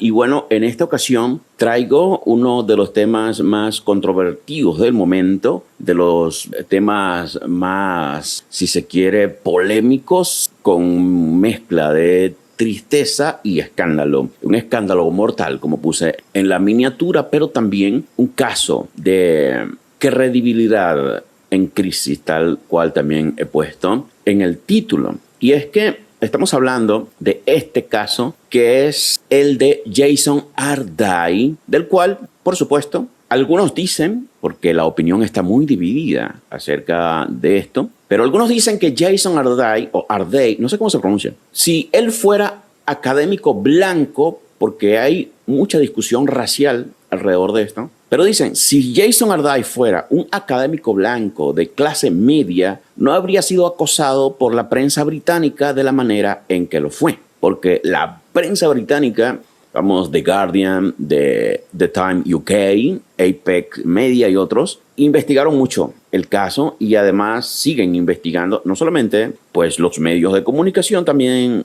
Y bueno, en esta ocasión traigo uno de los temas más controvertidos del momento, de los temas más, si se quiere, polémicos, con mezcla de tristeza y escándalo. Un escándalo mortal, como puse en la miniatura, pero también un caso de credibilidad en crisis, tal cual también he puesto en el título. Y es que estamos hablando de este caso, que es el de Jason Arday, del cual, por supuesto, algunos dicen, porque la opinión está muy dividida acerca de esto, pero algunos dicen que Jason Arday, o Arday, no sé cómo se pronuncia, si él fuera académico blanco, porque hay mucha discusión racial alrededor de esto, pero dicen, si Jason Arday fuera un académico blanco de clase media, no habría sido acosado por la prensa británica de la manera en que lo fue. Porque la prensa británica, vamos, The Guardian, The Time UK, Apex Media y otros, investigaron mucho el caso y además siguen investigando, no solamente pues los medios de comunicación, también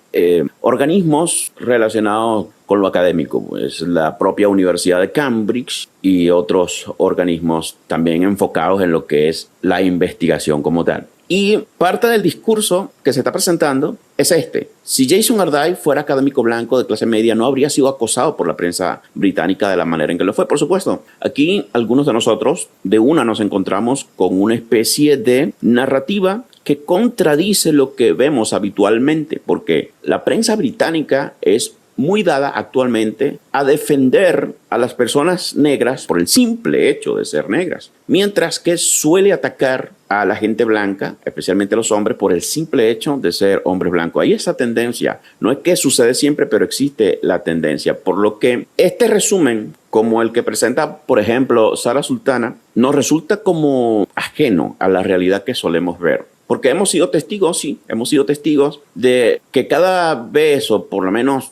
organismos relacionados con lo académico, pues la propia Universidad de Cambridge y otros organismos también enfocados en lo que es la investigación como tal. Y parte del discurso que se está presentando es este. Si Jason Arday fuera académico blanco de clase media, no habría sido acosado por la prensa británica de la manera en que lo fue. Por supuesto, aquí algunos de nosotros de una nos encontramos con una especie de narrativa que contradice lo que vemos habitualmente, porque la prensa británica es muy dada actualmente a defender a las personas negras por el simple hecho de ser negras, mientras que suele atacar a la gente blanca, especialmente a los hombres, por el simple hecho de ser hombres blancos. Hay esa tendencia, no es que sucede siempre, pero existe la tendencia, por lo que este resumen, como el que presenta, por ejemplo, Sara Sultana, nos resulta como ajeno a la realidad que solemos ver. Porque hemos sido testigos, sí, hemos sido testigos de que cada vez, o por lo menos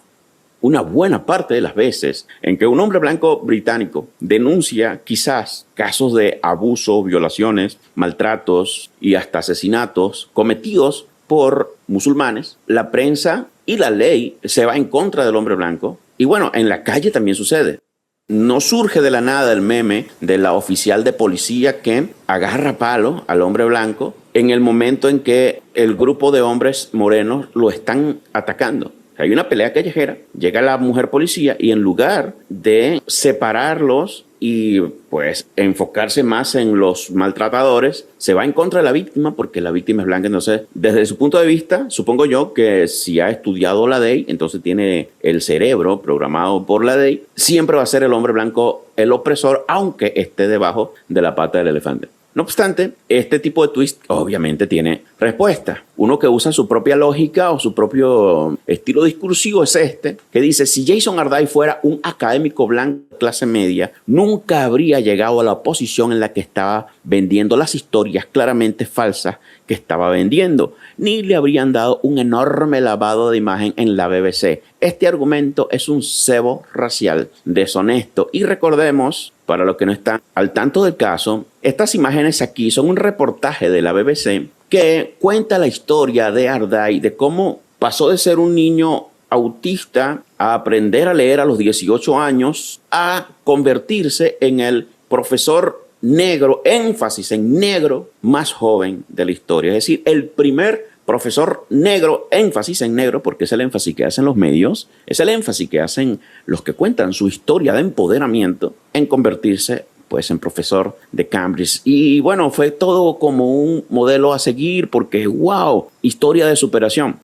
una buena parte de las veces en que un hombre blanco británico denuncia quizás casos de abuso, violaciones, maltratos y hasta asesinatos cometidos por musulmanes, la prensa y la ley se va en contra del hombre blanco. Y bueno, en la calle también sucede. No surge de la nada el meme de la oficial de policía que agarra palo al hombre blanco en el momento en que el grupo de hombres morenos lo están atacando. Hay una pelea callejera, llega la mujer policía y en lugar de separarlos y pues enfocarse más en los maltratadores, se va en contra de la víctima porque la víctima es blanca. Entonces, desde su punto de vista, supongo yo que si ha estudiado la ley, entonces tiene el cerebro programado por la ley, siempre va a ser el hombre blanco el opresor, aunque esté debajo de la pata del elefante. No obstante, este tipo de twist obviamente tiene respuesta. Uno que usa su propia lógica o su propio estilo discursivo es este, que dice, si Jason Arday fuera un académico blanco de clase media, nunca habría llegado a la posición en la que estaba vendiendo las historias claramente falsas que estaba vendiendo, ni le habrían dado un enorme lavado de imagen en la BBC. Este argumento es un cebo racial deshonesto. Y recordemos, para los que no están al tanto del caso, estas imágenes aquí son un reportaje de la BBC que cuenta la historia de Arday, de cómo pasó de ser un niño autista a aprender a leer a los 18 años a convertirse en el profesor negro, énfasis en negro, más joven de la historia. Es decir, el primer profesor negro, énfasis en negro, porque es el énfasis que hacen los medios, es el énfasis que hacen los que cuentan su historia de empoderamiento en convertirse pues en profesor de Cambridge. Y bueno, fue todo como un modelo a seguir porque, wow, historia de superación.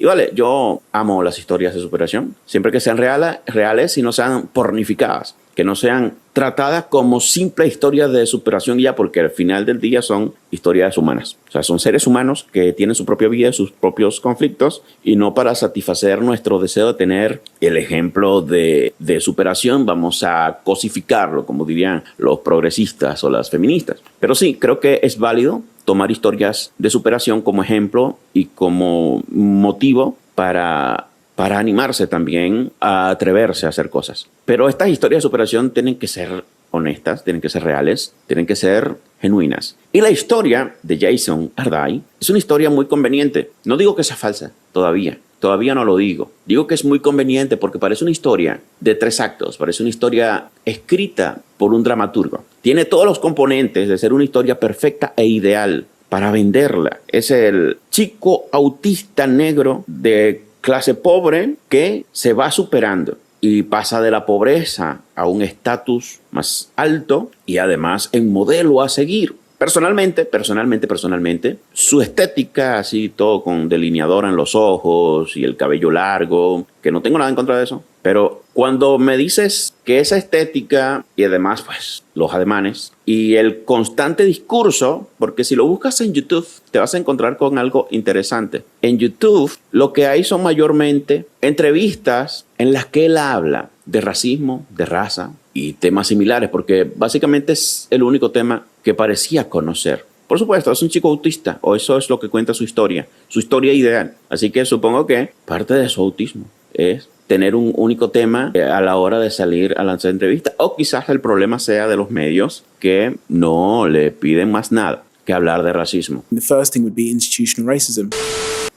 Y vale, yo amo las historias de superación, siempre que sean reales y no sean pornificadas, que no sean tratadas como simple historias de superación ya, porque al final del día son historias humanas. O sea, son seres humanos que tienen su propia vida, sus propios conflictos, y no para satisfacer nuestro deseo de tener el ejemplo de superación, vamos a cosificarlo, como dirían los progresistas o las feministas. Pero sí, creo que es válido tomar historias de superación como ejemplo y como motivo para animarse también a atreverse a hacer cosas. Pero estas historias de superación tienen que ser honestas, tienen que ser reales, tienen que ser genuinas. Y la historia de Jason Arday es una historia muy conveniente. No digo que sea falsa, todavía todavía no lo digo. Digo que es muy conveniente porque parece una historia de 3 actos, parece una historia escrita por un dramaturgo. Tiene todos los componentes de ser una historia perfecta e ideal para venderla. Es el chico autista negro de clase pobre que se va superando y pasa de la pobreza a un estatus más alto y además en modelo a seguir. Personalmente, su estética, así todo con delineadora en los ojos y el cabello largo, que no tengo nada en contra de eso, pero cuando me dices que esa estética y además pues los ademanes y el constante discurso, porque si lo buscas en YouTube te vas a encontrar con algo interesante. En YouTube lo que hay son mayormente entrevistas en las que él habla de racismo, de raza y temas similares, porque básicamente es el único tema que parecía conocer. Por supuesto, es un chico autista, o eso es lo que cuenta su historia ideal. Así que supongo que parte de su autismo es tener un único tema a la hora de salir a lanzar entrevistas, o quizás el problema sea de los medios que no le piden más nada que hablar de racismo. The first thing would be institutional racism.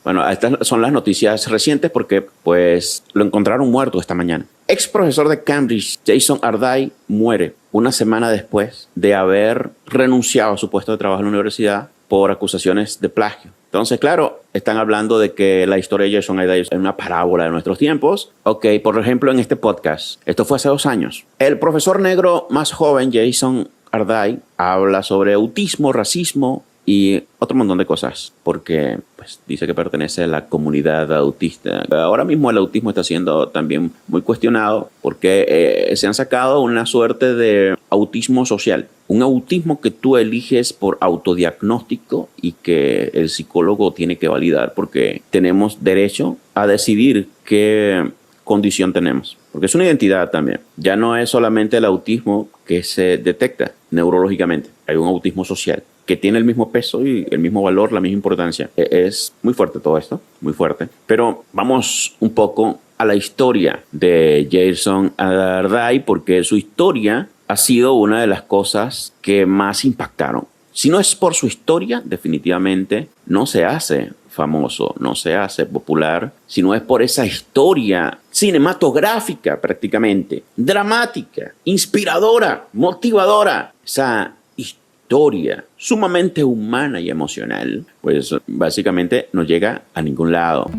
Bueno, estas son las noticias recientes porque pues lo encontraron muerto esta mañana. Ex profesor de Cambridge, Jason Ardive, muere una semana después de haber renunciado a su puesto de trabajo en la universidad por acusaciones de plagio. Entonces, claro, están hablando de que la historia de Jason Ardive es una parábola de nuestros tiempos. Ok, por ejemplo, en este podcast, esto fue hace 2 años. El profesor negro más joven, Jason Ardive, habla sobre autismo, racismo y otro montón de cosas, porque pues, dice que pertenece a la comunidad autista. Ahora mismo el autismo está siendo también muy cuestionado porque se han sacado una suerte de autismo social. Un autismo que tú eliges por autodiagnóstico y que el psicólogo tiene que validar porque tenemos derecho a decidir qué condición tenemos. Porque es una identidad también. Ya no es solamente el autismo que se detecta neurológicamente. Hay un autismo social que tiene el mismo peso y el mismo valor, la misma importancia. Es muy fuerte todo esto, muy fuerte. Pero vamos un poco a la historia de Jason Ardive porque su historia ha sido una de las cosas que más impactaron. Si no es por su historia, definitivamente no se hace famoso, no se hace popular, sino es por esa historia cinematográfica prácticamente, dramática, inspiradora, motivadora, esa historia sumamente humana y emocional, pues básicamente no llega a ningún lado.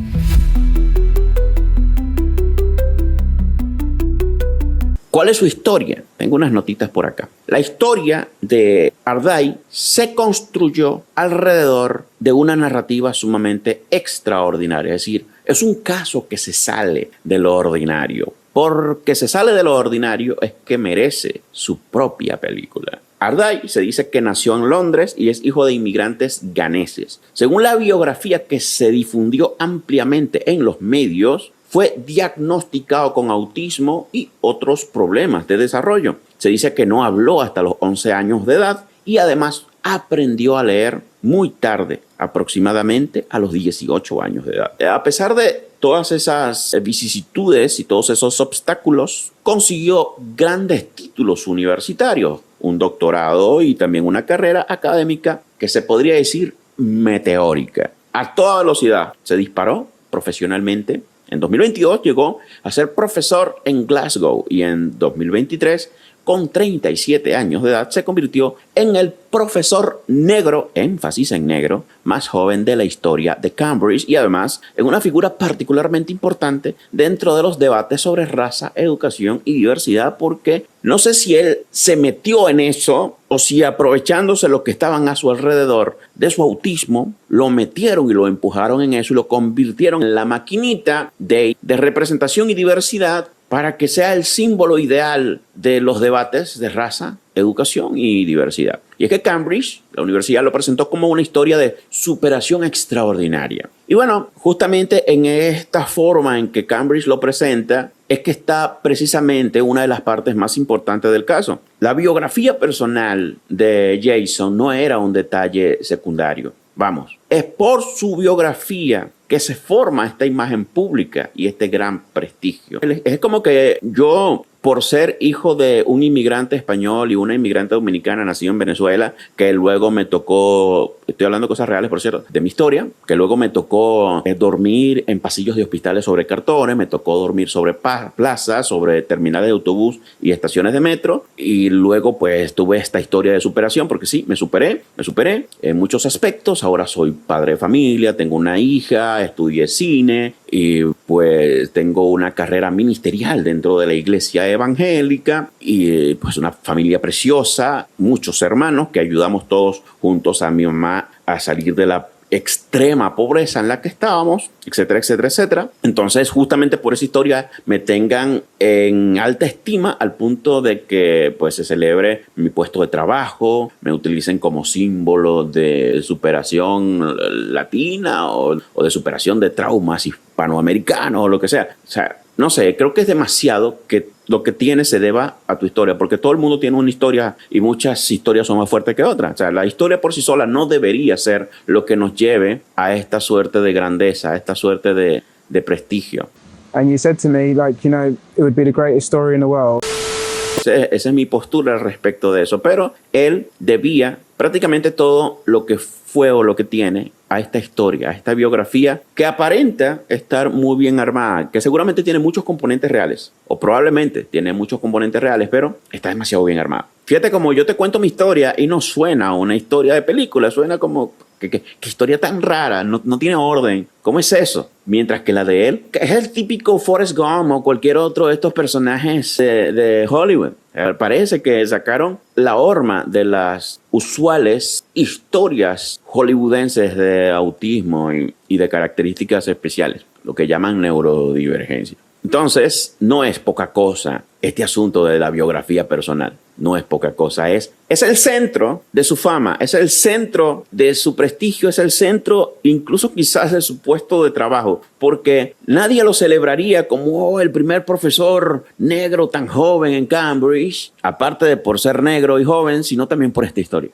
¿Cuál es su historia? Tengo unas notitas por acá. La historia de Ardive se construyó alrededor de una narrativa sumamente extraordinaria. Es decir, es un caso que se sale de lo ordinario. Porque se sale de lo ordinario es que merece su propia película. Ardive se dice que nació en Londres y es hijo de inmigrantes ganeses. Según la biografía que se difundió ampliamente en los medios, fue diagnosticado con autismo y otros problemas de desarrollo. Se dice que no habló hasta los 11 años de edad y además aprendió a leer muy tarde, aproximadamente a los 18 años de edad. A pesar de todas esas vicisitudes y todos esos obstáculos, consiguió grandes títulos universitarios, un doctorado y también una carrera académica que se podría decir meteórica. A toda velocidad se disparó profesionalmente. En 2022 llegó a ser profesor en Glasgow y en 2023, con 37 años de edad, se convirtió en el profesor negro, énfasis en negro, más joven de la historia de Cambridge y además en una figura particularmente importante dentro de los debates sobre raza, educación y diversidad, porque no sé si él se metió en eso o si aprovechándose lo que estaban a su alrededor de su autismo, lo metieron y lo empujaron en eso y lo convirtieron en la maquinita de representación y diversidad para que sea el símbolo ideal de los debates de raza, educación y diversidad. Y es que Cambridge, la universidad, lo presentó como una historia de superación extraordinaria. Y bueno, justamente en esta forma en que Cambridge lo presenta, es que está precisamente una de las partes más importantes del caso. La biografía personal de Jason no era un detalle secundario. Vamos, es por su biografía que se forma esta imagen pública y este gran prestigio. Es como que yo por ser hijo de un inmigrante español y una inmigrante dominicana nacido en Venezuela, que luego me tocó, estoy hablando de cosas reales, por cierto, de mi historia, que luego me tocó dormir en pasillos de hospitales sobre cartones, me tocó dormir sobre plazas, sobre terminales de autobús y estaciones de metro, y luego pues tuve esta historia de superación, porque sí, me superé en muchos aspectos. Ahora soy padre de familia, tengo una hija, estudié cine y pues tengo una carrera ministerial dentro de la iglesia evangélica y pues una familia preciosa, muchos hermanos que ayudamos todos juntos a mi mamá a salir de la extrema pobreza en la que estábamos, etcétera, etcétera, etcétera. Entonces, justamente por esa historia me tengan en alta estima al punto de que pues se celebre mi puesto de trabajo, me utilicen como símbolo de superación latina o de superación de traumas hispanoamericanos o lo que sea. O sea, no sé, creo que es demasiado que lo que tienes se deba a tu historia, porque todo el mundo tiene una historia y muchas historias son más fuertes que otras. O sea, la historia por sí sola no debería ser lo que nos lleve a esta suerte de grandeza, a esta suerte de prestigio. And you said to me, like, you know, it would be the greatest story in the world. Esa es mi postura al respecto de eso, pero él debía prácticamente todo lo que fue o lo que tiene a esta historia, a esta biografía que aparenta estar muy bien armada, que seguramente tiene muchos componentes reales, o probablemente tiene muchos componentes reales, pero está demasiado bien armada. Fíjate como yo te cuento mi historia y no suena a una historia de película, suena como ¿qué historia tan rara, no tiene orden. ¿Cómo es eso? Mientras que la de él, que es el típico Forrest Gump o cualquier otro de estos personajes de Hollywood. Parece que sacaron la horma de las usuales historias hollywoodenses de autismo y de características especiales, lo que llaman neurodivergencia. Entonces, no es poca cosa este asunto de la biografía personal. No es poca cosa. Es el centro de su fama, es el centro de su prestigio, es el centro incluso quizás de su puesto de trabajo, porque nadie lo celebraría como el primer profesor negro tan joven en Cambridge, aparte de por ser negro y joven, sino también por esta historia.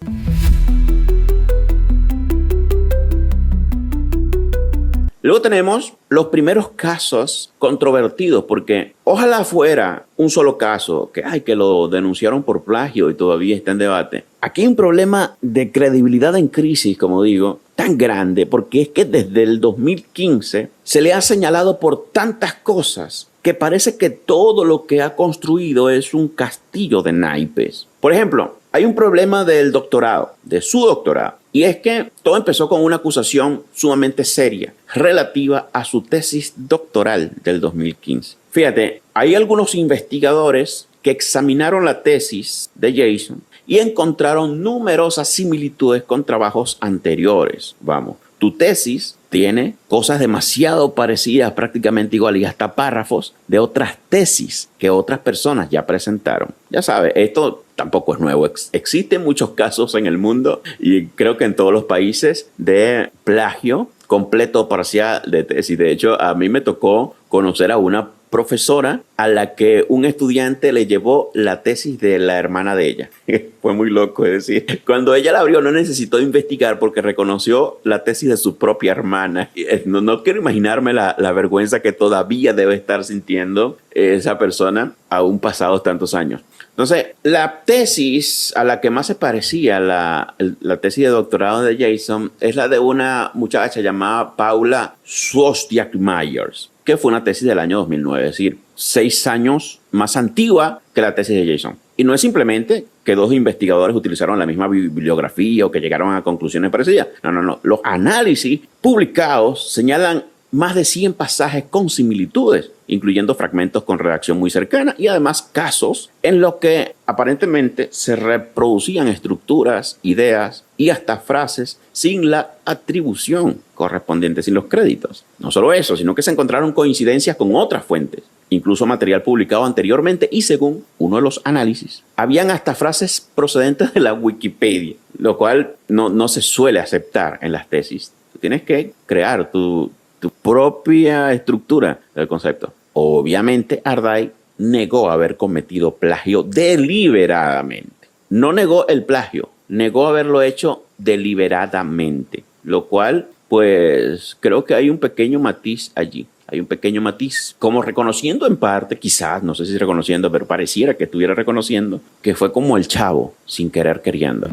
Luego tenemos los primeros casos controvertidos, porque ojalá fuera un solo caso que lo denunciaron por plagio y todavía está en debate. Aquí hay un problema de credibilidad en crisis, como digo, tan grande, porque es que desde el 2015 se le ha señalado por tantas cosas que parece que todo lo que ha construido es un castillo de naipes. Por ejemplo, hay un problema del doctorado, de su doctorado. Y es que todo empezó con una acusación sumamente seria relativa a su tesis doctoral del 2015. Fíjate, hay algunos investigadores que examinaron la tesis de Jason y encontraron numerosas similitudes con trabajos anteriores. Vamos, tu tesis tiene cosas demasiado parecidas, prácticamente igual, y hasta párrafos de otras tesis que otras personas ya presentaron. Ya sabes, esto tampoco es nuevo. Existen muchos casos en el mundo y creo que en todos los países de plagio completo o parcial de tesis. De hecho, a mí me tocó conocer a una profesora a la que un estudiante le llevó la tesis de la hermana de ella. Fue muy loco, es decir, cuando ella la abrió no necesitó investigar porque reconoció la tesis de su propia hermana. No quiero imaginarme la vergüenza que todavía debe estar sintiendo esa persona aún pasados tantos años. Entonces, la tesis a la que más se parecía la tesis de doctorado de Jason es la de una muchacha llamada Paula Swiatek-Myers, que fue una tesis del año 2009, es decir, 6 años más antigua que la tesis de Jason. Y no es simplemente que dos investigadores utilizaron la misma bibliografía o que llegaron a conclusiones parecidas. No. Los análisis publicados señalan más de 100 pasajes con similitudes, incluyendo fragmentos con redacción muy cercana y además casos en los que aparentemente se reproducían estructuras, ideas y hasta frases sin la atribución correspondiente, sin los créditos. No solo eso, sino que se encontraron coincidencias con otras fuentes, incluso material publicado anteriormente y según uno de los análisis, habían hasta frases procedentes de la Wikipedia, lo cual no se suele aceptar en las tesis. Tú tienes que crear tu propia estructura del concepto. Obviamente, Ardai negó haber cometido plagio deliberadamente. No negó el plagio, negó haberlo hecho deliberadamente, lo cual, pues, creo que hay un pequeño matiz allí. Hay un pequeño matiz, como reconociendo en parte, quizás, no sé si reconociendo, pero pareciera que estuviera reconociendo, que fue como el Chavo, sin querer queriendo.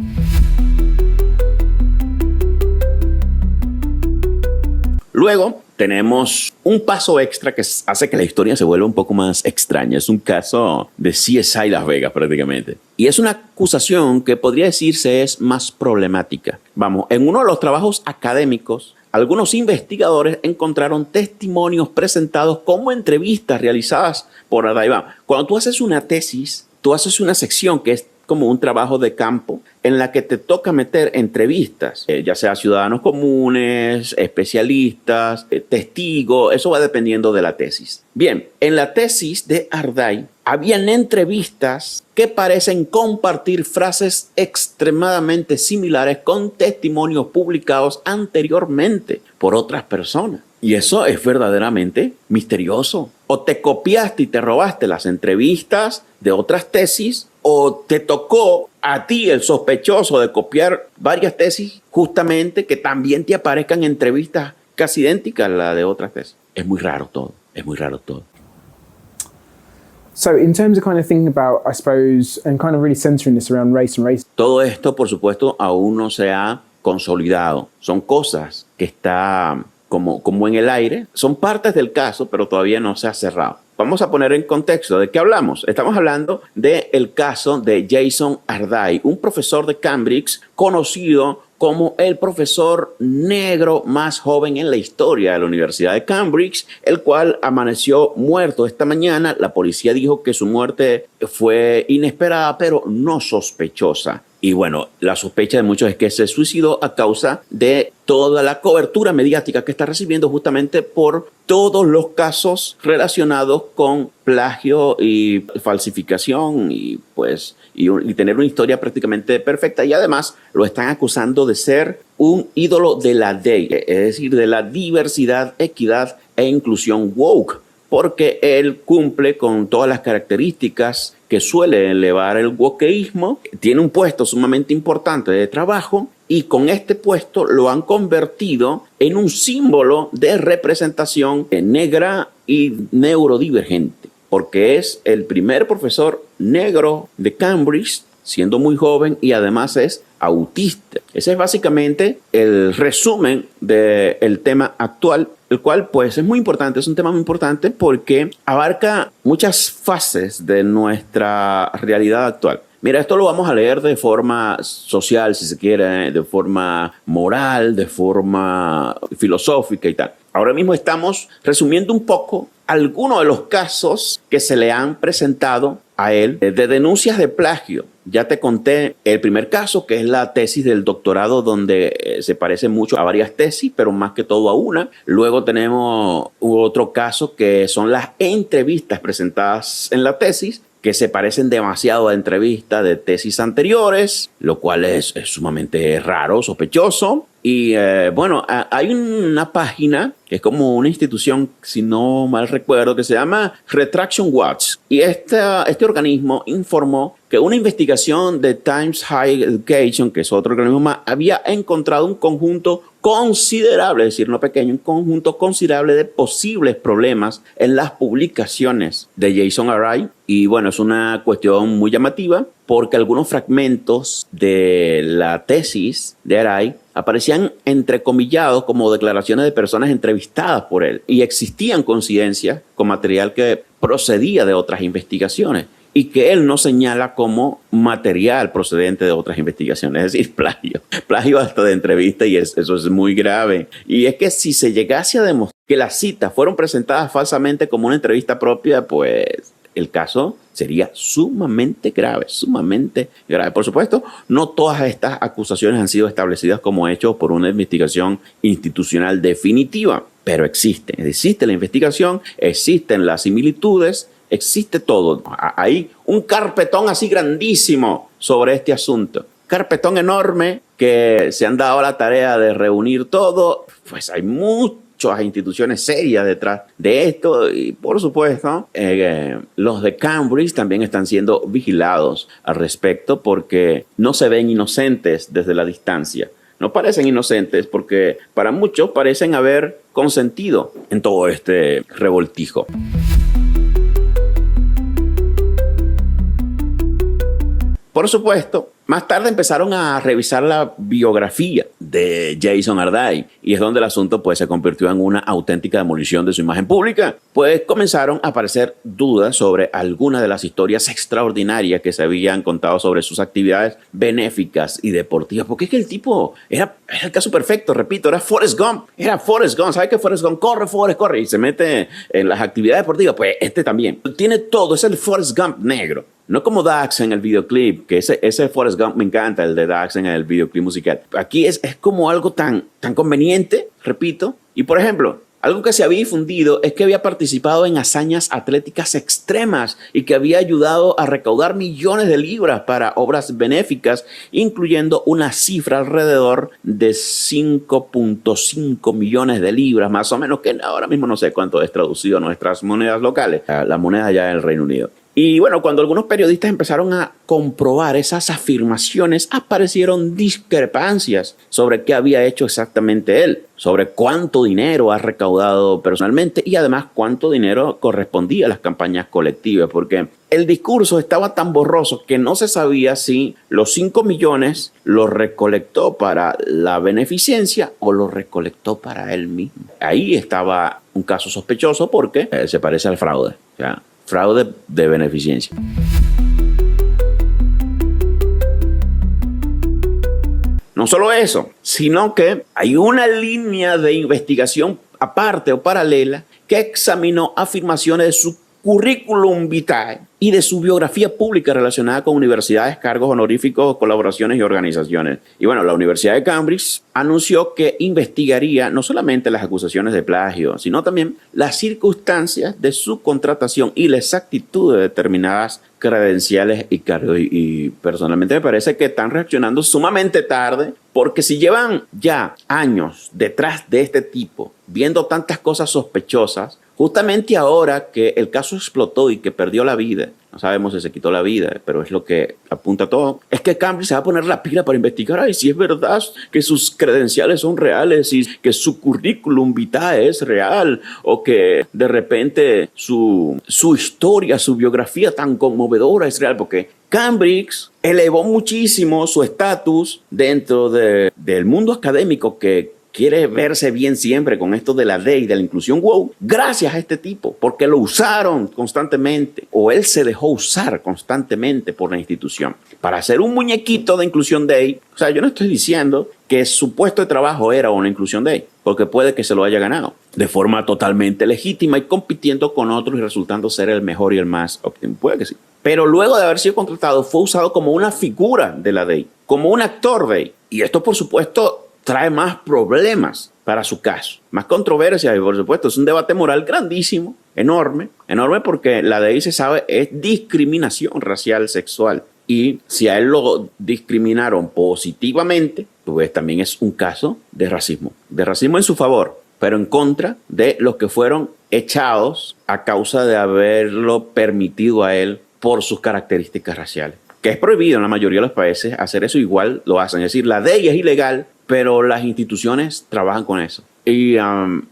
Luego tenemos un paso extra que hace que la historia se vuelva un poco más extraña. Es un caso de CSI Las Vegas prácticamente. Y es una acusación que podría decirse es más problemática. Vamos, en uno de los trabajos académicos, algunos investigadores encontraron testimonios presentados como entrevistas realizadas por Ardai. Cuando tú haces una tesis, tú haces una sección que es como un trabajo de campo en la que te toca meter entrevistas, ya sea ciudadanos comunes, especialistas, testigos, eso va dependiendo de la tesis. Bien, en la tesis de Ardai habían entrevistas que parecen compartir frases extremadamente similares con testimonios publicados anteriormente por otras personas. Y eso es verdaderamente misterioso. O te copiaste y te robaste las entrevistas de otras tesis, o te tocó a ti el sospechoso de copiar varias tesis justamente que también te aparezcan entrevistas casi idénticas a la de otras tesis. Es muy raro todo, es muy raro todo. So in terms of kind of thinking about, I suppose, and kind of really centering this around race and race. Todo esto, por supuesto, aún no se ha consolidado. Son cosas que están como en el aire. Son partes del caso, pero todavía no se ha cerrado. Vamos a poner en contexto de qué hablamos. Estamos hablando del caso de Jason Ardai, un profesor de Cambridge conocido como el profesor negro más joven en la historia de la Universidad de Cambridge, el cual amaneció muerto esta mañana. La policía dijo que su muerte fue inesperada, pero no sospechosa. Y bueno, la sospecha de muchos es que se suicidó a causa de toda la cobertura mediática que está recibiendo justamente por todos los casos relacionados con plagio y falsificación y tener una historia prácticamente perfecta. Y además lo están acusando de ser un ídolo de la DEI, es decir, de la diversidad, equidad e inclusión woke, porque él cumple con todas las características que suele elevar el wokeísmo, tiene un puesto sumamente importante de trabajo y con este puesto lo han convertido en un símbolo de representación negra y neurodivergente, porque es el primer profesor negro de Cambridge, siendo muy joven y además es autista. Ese es básicamente el resumen del tema actual, el cual pues es muy importante, es un tema muy importante porque abarca muchas fases de nuestra realidad actual. Mira, esto lo vamos a leer de forma social, si se quiere, de forma moral, de forma filosófica y tal. Ahora mismo estamos resumiendo un poco algunos de los casos que se le han presentado a él de denuncias de plagio. Ya te conté el primer caso, que es la tesis del doctorado, donde se parece mucho a varias tesis, pero más que todo a una. Luego tenemos otro caso que son las entrevistas presentadas en la tesis, que se parecen demasiado a entrevistas de tesis anteriores, lo cual es sumamente raro, sospechoso. Y bueno, hay una página que es como una institución, si no mal recuerdo, que se llama Retraction Watch. Y este organismo informó que una investigación de Times Higher Education, que es otro organismo más, había encontrado un conjunto considerable, es decir, no pequeño, un conjunto considerable de posibles problemas en las publicaciones de Jason Ardai. Y bueno, es una cuestión muy llamativa porque algunos fragmentos de la tesis de Ardai aparecían entrecomillados como declaraciones de personas entrevistadas por él y existían coincidencias con material que procedía de otras investigaciones y que él no señala como material procedente de otras investigaciones, es decir, plagio hasta de entrevista, y eso es muy grave. Y es que si se llegase a demostrar que las citas fueron presentadas falsamente como una entrevista propia, pues el caso sería sumamente grave, sumamente grave. Por supuesto, no todas estas acusaciones han sido establecidas como hechos por una investigación institucional definitiva, pero existe la investigación, existen las similitudes, existe todo. Hay un carpetón así grandísimo sobre este asunto. Carpetón enorme que se han dado la tarea de reunir todo. Pues hay muchas instituciones serias detrás de esto y por supuesto los de Cambridge también están siendo vigilados al respecto porque no se ven inocentes desde la distancia. no parecen inocentes porque para muchos parecen haber consentido en todo este revoltijo. Por supuesto, más tarde empezaron a revisar la biografía de Jason Arday y es donde el asunto pues se convirtió en una auténtica demolición de su imagen pública, pues comenzaron a aparecer dudas sobre algunas de las historias extraordinarias que se habían contado sobre sus actividades benéficas y deportivas, porque es que el tipo era el caso perfecto, repito, era Forrest Gump, ¿sabes qué? Forrest Gump, corre y se mete en las actividades deportivas, pues este también, tiene todo, es el Forrest Gump negro. No como Dax en el videoclip, que ese Forrest Gump me encanta, el de Dax en el videoclip musical. Aquí es como algo tan conveniente, repito. Y por ejemplo, algo que se había difundido es que había participado en hazañas atléticas extremas y que había ayudado a recaudar millones de libras para obras benéficas, incluyendo una cifra alrededor de 5.5 millones de libras, más o menos, que ahora mismo no sé cuánto es traducido a nuestras monedas locales, la moneda ya del Reino Unido. Y bueno, cuando algunos periodistas empezaron a comprobar esas afirmaciones, aparecieron discrepancias sobre qué había hecho exactamente él, sobre cuánto dinero ha recaudado personalmente y además cuánto dinero correspondía a las campañas colectivas, porque el discurso estaba tan borroso que no se sabía si los 5 millones los recolectó para la beneficencia o los recolectó para él mismo. Ahí estaba un caso sospechoso porque se parece al fraude, o sea, fraude de beneficencia. No solo eso, sino que hay una línea de investigación aparte o paralela que examinó afirmaciones de su currículum vitae y de su biografía pública relacionada con universidades, cargos honoríficos, colaboraciones y organizaciones. Y bueno, la Universidad de Cambridge anunció que investigaría no solamente las acusaciones de plagio, sino también las circunstancias de su contratación y la exactitud de determinadas credenciales y cargos. Y personalmente me parece que están reaccionando sumamente tarde, porque si llevan ya años detrás de este tipo, viendo tantas cosas sospechosas, justamente ahora que el caso explotó y que perdió la vida, no sabemos si se quitó la vida, pero es lo que apunta todo, es que Cambridge se va a poner la pila para investigar si es verdad que sus credenciales son reales y que su currículum vitae es real, o que de repente su historia, su biografía tan conmovedora es real, porque Cambridge elevó muchísimo su estatus dentro del mundo académico que quiere verse bien siempre con esto de la ley, de la inclusión wow, gracias a este tipo, porque lo usaron constantemente, o él se dejó usar constantemente por la institución para hacer un muñequito de inclusión day. O sea, yo no estoy diciendo que su puesto de trabajo era una inclusión day, porque puede que se lo haya ganado de forma totalmente legítima y compitiendo con otros y resultando ser el mejor y el más óptimo. Puede que sí. Pero luego de haber sido contratado, fue usado como una figura de la DEI, como un actor DEI. Y esto, por supuesto, trae más problemas para su caso, más controversia, y por supuesto es un debate moral grandísimo, enorme porque la DEI, se sabe, es discriminación racial sexual. Y si a él lo discriminaron positivamente, pues también es un caso de racismo en su favor, pero en contra de los que fueron echados a causa de haberlo permitido a él por sus características raciales. Que es prohibido en la mayoría de los países hacer eso, igual lo hacen. Es decir, la ley es ilegal, pero las instituciones trabajan con eso. Y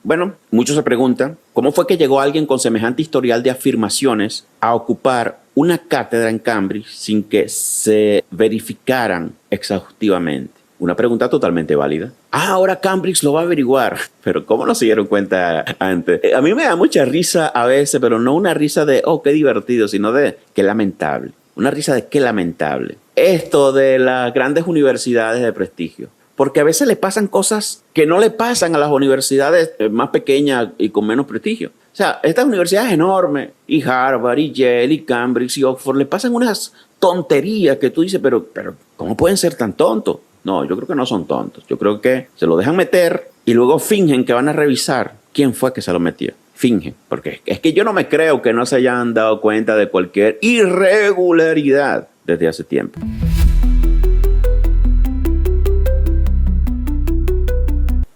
bueno, muchos se preguntan, ¿cómo fue que llegó alguien con semejante historial de afirmaciones a ocupar una cátedra en Cambridge sin que se verificaran exhaustivamente? Una pregunta totalmente válida. Ahora Cambridge lo va a averiguar. Pero ¿cómo no se dieron cuenta antes? A mí me da mucha risa a veces, pero no una risa de, oh, qué divertido, sino de, qué lamentable. Una risa de qué lamentable. Esto de las grandes universidades de prestigio. Porque a veces le pasan cosas que no le pasan a las universidades más pequeñas y con menos prestigio. O sea, estas universidades enormes, y Harvard, y Yale, y Cambridge, y Oxford, le pasan unas tonterías que tú dices, pero ¿cómo pueden ser tan tontos? No, yo creo que no son tontos. Yo creo que se lo dejan meter y luego fingen que van a revisar quién fue que se lo metió. Fingen, porque es que yo no me creo que no se hayan dado cuenta de cualquier irregularidad desde hace tiempo.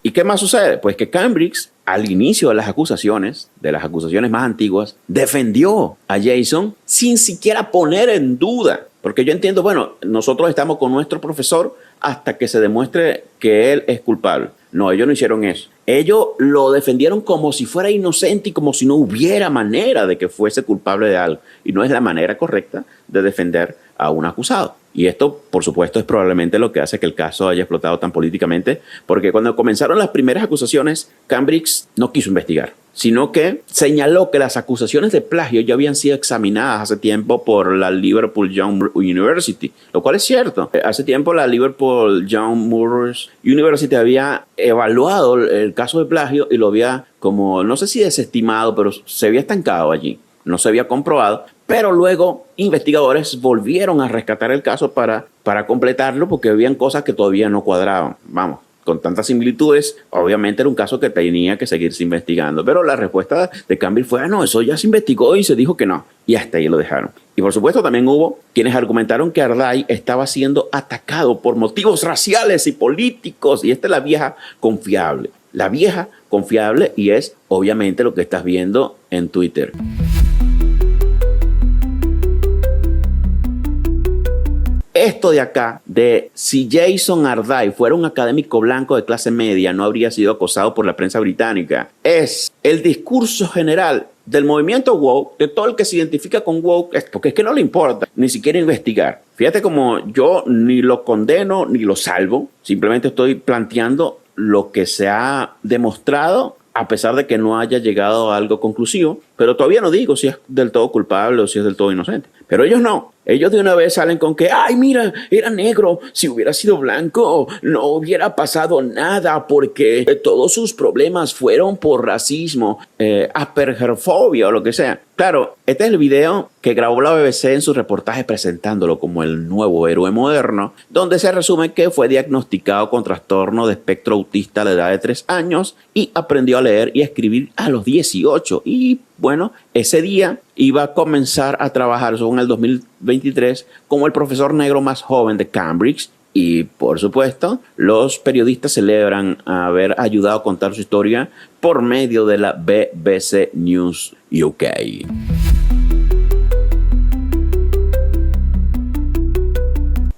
¿Y qué más sucede? Pues que Cambridge, al inicio de las acusaciones más antiguas, defendió a Jason sin siquiera poner en duda. Porque yo entiendo, bueno, nosotros estamos con nuestro profesor hasta que se demuestre que él es culpable. No, ellos no hicieron eso. Ellos lo defendieron como si fuera inocente y como si no hubiera manera de que fuese culpable de algo. Y no es la manera correcta de defender a un acusado. Y esto, por supuesto, es probablemente lo que hace que el caso haya explotado tan políticamente, porque cuando comenzaron las primeras acusaciones, Cambridge no quiso investigar, sino que señaló que las acusaciones de plagio ya habían sido examinadas hace tiempo por la Liverpool Young University, lo cual es cierto. Hace tiempo la Liverpool Young Moors University había evaluado el caso de plagio y lo había como, no sé si desestimado, pero se había estancado allí. No se había comprobado, pero luego investigadores volvieron a rescatar el caso para completarlo porque habían cosas que todavía no cuadraban. Vamos, con tantas similitudes, obviamente era un caso que tenía que seguirse investigando, pero la respuesta de Cambridge fue, no, eso ya se investigó y se dijo que no, y hasta ahí lo dejaron. Y por supuesto también hubo quienes argumentaron que Ardai estaba siendo atacado por motivos raciales y políticos, y esta es la vieja confiable. La vieja confiable, y es obviamente lo que estás viendo en Twitter. Esto de acá, de si Jason Ardai fuera un académico blanco de clase media, no habría sido acosado por la prensa británica, es el discurso general del movimiento woke, de todo el que se identifica con woke, porque es que no le importa ni siquiera investigar. Fíjate como yo ni lo condeno ni lo salvo, simplemente estoy planteando lo que se ha demostrado a pesar de que no haya llegado a algo conclusivo, pero todavía no digo si es del todo culpable o si es del todo inocente. Pero ellos no. Ellos de una vez salen con que, ay, mira, era negro. Si hubiera sido blanco, no hubiera pasado nada porque todos sus problemas fueron por racismo, aspergerfobia o lo que sea. Claro, este es el video que grabó la BBC en su reportaje presentándolo como el nuevo héroe moderno, donde se resume que fue diagnosticado con trastorno de espectro autista a la edad de 3 años y aprendió a leer y a escribir a los 18. Y bueno, ese día iba a comenzar a trabajar, según el 2023, como el profesor negro más joven de Cambridge. Y, por supuesto, los periodistas celebran haber ayudado a contar su historia por medio de la BBC News UK.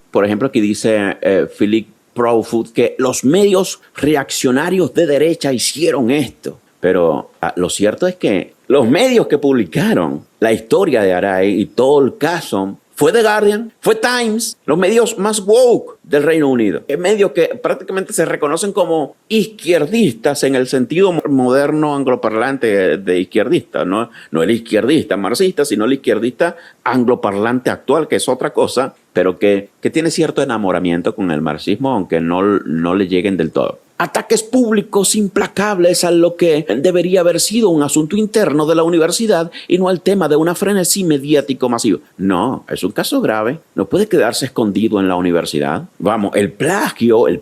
Por ejemplo, aquí dice Philip Proudfoot que los medios reaccionarios de derecha hicieron esto. Pero lo cierto es que los medios que publicaron la historia de Ardai y todo el caso fue The Guardian, fue Times, los medios más woke del Reino Unido. Medios que prácticamente se reconocen como izquierdistas en el sentido moderno angloparlante de izquierdista. No el izquierdista marxista, sino el izquierdista angloparlante actual, que es otra cosa, pero que tiene cierto enamoramiento con el marxismo, aunque no le lleguen del todo. Ataques públicos implacables a lo que debería haber sido un asunto interno de la universidad y no al tema de una frenesí mediático masivo. No, es un caso grave. No puede quedarse escondido en la universidad. Vamos, el plagio es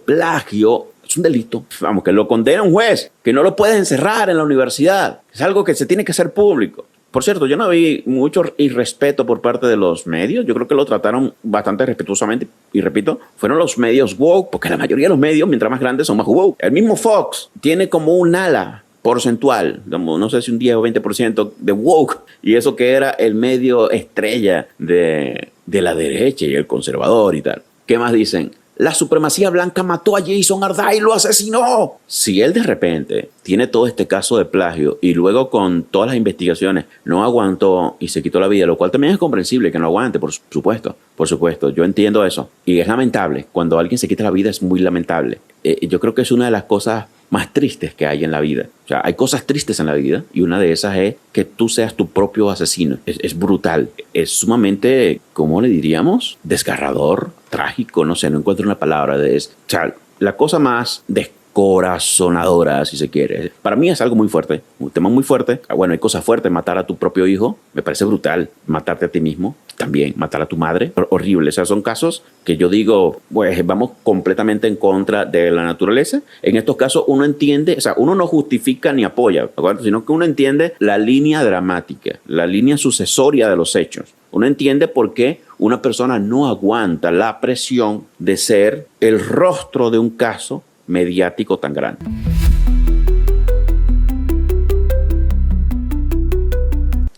un delito. Vamos, que lo condena un juez, que no lo puede encerrar en la universidad. Es algo que se tiene que hacer público. Por cierto, yo no vi mucho irrespeto por parte de los medios. Yo creo que lo trataron bastante respetuosamente. Y repito, fueron los medios woke, porque la mayoría de los medios, mientras más grandes, son más woke. El mismo Fox tiene como un ala porcentual, no sé si un 10 o 20% de woke. Y eso que era el medio estrella de la derecha y el conservador y tal. ¿Qué más dicen? La supremacía blanca mató a Jason Ardai y lo asesinó. Si él de repente tiene todo este caso de plagio y luego con todas las investigaciones no aguantó y se quitó la vida, lo cual también es comprensible que no aguante, por supuesto, yo entiendo eso. Y es lamentable, cuando alguien se quita la vida es muy lamentable. Yo creo que es una de las cosas más tristes que hay en la vida. O sea, hay cosas tristes en la vida y una de esas es que tú seas tu propio asesino. Es brutal. Es sumamente, ¿cómo le diríamos? Desgarrador, trágico, no sé, no encuentro una palabra. O sea, la cosa más descorazonadora, si se quiere. Para mí es algo muy fuerte, un tema muy fuerte. Bueno, hay cosas fuertes, matar a tu propio hijo, me parece brutal. Matarte a ti mismo, también, matar a tu madre, horrible. O sea, son casos que yo digo, pues vamos completamente en contra de la naturaleza. En estos casos uno entiende, o sea, uno no justifica ni apoya, sino que uno entiende la línea dramática, la línea sucesoria de los hechos. Uno entiende por qué una persona no aguanta la presión de ser el rostro de un caso mediático tan grande.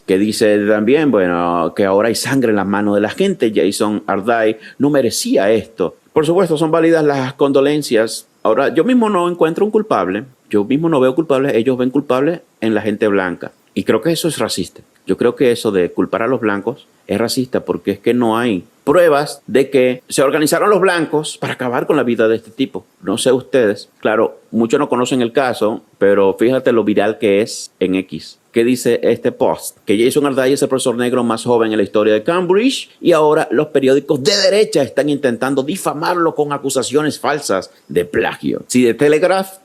Que dice también, bueno, que ahora hay sangre en las manos de la gente. Jason Ardai no merecía esto. Por supuesto, son válidas las condolencias. Ahora, yo mismo no encuentro un culpable. Yo mismo no veo culpables. Ellos ven culpables en la gente blanca. Y creo que eso es racista. Yo creo que eso de culpar a los blancos es racista porque es que no hay pruebas de que se organizaron los blancos para acabar con la vida de este tipo. No sé ustedes. Claro, muchos no conocen el caso, pero fíjate lo viral que es en X. ¿Qué dice este post? Que Jason Ardiles es el profesor negro más joven en la historia de Cambridge y ahora los periódicos de derecha están intentando difamarlo con acusaciones falsas de plagio. Si The Telegraph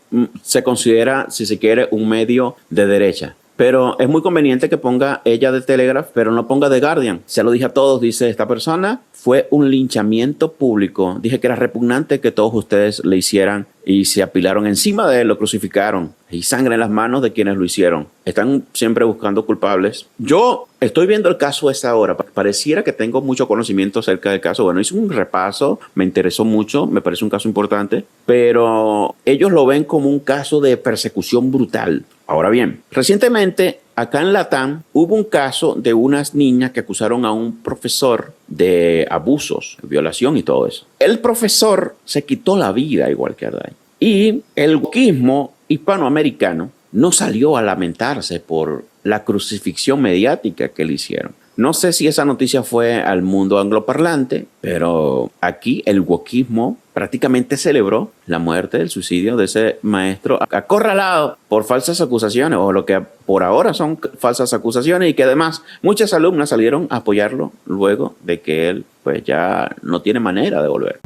se considera, si se quiere, un medio de derecha. Pero es muy conveniente que ponga ella de Telegraph, pero no ponga The Guardian. Se lo dije a todos, dice esta persona. Fue un linchamiento público. Dije que era repugnante que todos ustedes le hicieran y se apilaron encima de él, lo crucificaron. Y sangre en las manos de quienes lo hicieron. Están siempre buscando culpables. Yo estoy viendo el caso a esta hora. Pareciera que tengo mucho conocimiento acerca del caso. Bueno, hice un repaso, me interesó mucho, me parece un caso importante, pero ellos lo ven como un caso de persecución brutal. Ahora bien, recientemente acá en Latam hubo un caso de unas niñas que acusaron a un profesor de abusos, violación y todo eso. El profesor se quitó la vida igual que Ardiles. Y el wokeismo hispanoamericano no salió a lamentarse por la crucifixión mediática que le hicieron. No sé si esa noticia fue al mundo angloparlante, pero aquí el wokeismo prácticamente celebró la muerte, el suicidio de ese maestro acorralado por falsas acusaciones, o lo que por ahora son falsas acusaciones, y que además muchas alumnas salieron a apoyarlo luego de que él pues ya no tiene manera de volver.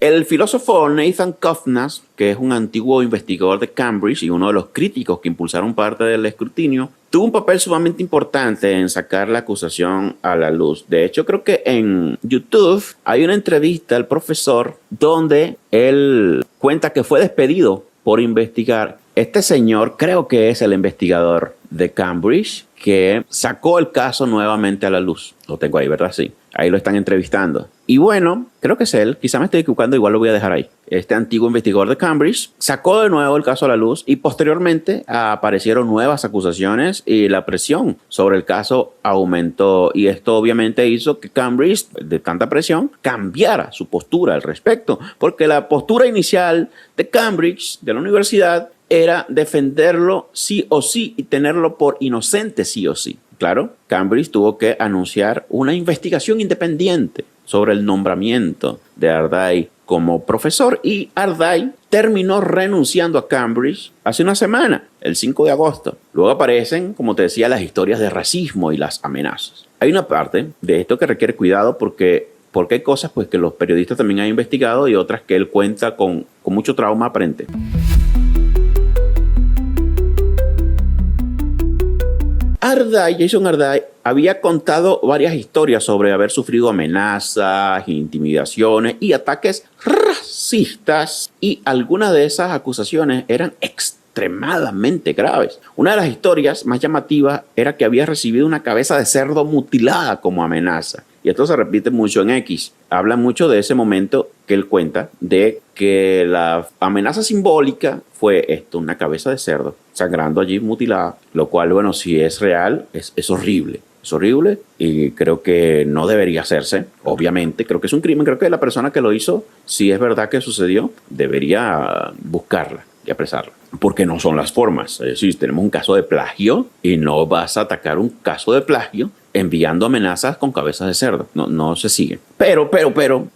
El filósofo Nathan Kovnas, que es un antiguo investigador de Cambridge y uno de los críticos que impulsaron parte del escrutinio, tuvo un papel sumamente importante en sacar la acusación a la luz. De hecho, creo que en YouTube hay una entrevista al profesor donde él cuenta que fue despedido por investigar. Este señor creo que es el investigador de Cambridge que sacó el caso nuevamente a la luz. Lo tengo ahí, ¿verdad? Sí. Ahí lo están entrevistando. Y bueno, creo que es él. Quizá me estoy equivocando, igual lo voy a dejar ahí. Este antiguo investigador de Cambridge sacó de nuevo el caso a la luz y posteriormente aparecieron nuevas acusaciones y la presión sobre el caso aumentó. Y esto obviamente hizo que Cambridge, de tanta presión, cambiara su postura al respecto. Porque la postura inicial de Cambridge, de la universidad, era defenderlo sí o sí y tenerlo por inocente sí o sí. Claro, Cambridge tuvo que anunciar una investigación independiente sobre el nombramiento de Ardiles como profesor y Ardiles terminó renunciando a Cambridge hace una semana, el 5 de agosto. Luego aparecen, como te decía, las historias de racismo y las amenazas. Hay una parte de esto que requiere cuidado porque hay cosas pues, que los periodistas también han investigado y otras que él cuenta con mucho trauma aparente. Jason Ardiles había contado varias historias sobre haber sufrido amenazas, intimidaciones y ataques racistas, y algunas de esas acusaciones eran extremadamente graves. Una de las historias más llamativas era que había recibido una cabeza de cerdo mutilada como amenaza. Y esto se repite mucho en X. Habla mucho de ese momento que él cuenta, de que la amenaza simbólica fue esto, una cabeza de cerdo sangrando allí mutilada, lo cual, bueno, si es real, es horrible. Es horrible y creo que no debería hacerse, obviamente. Creo que es un crimen. Creo que la persona que lo hizo, si es verdad que sucedió, debería buscarla y apresarla. Porque no son las formas. Es decir, tenemos un caso de plagio y no vas a atacar un caso de plagio enviando amenazas con cabezas de cerdo. No se sigue. Pero,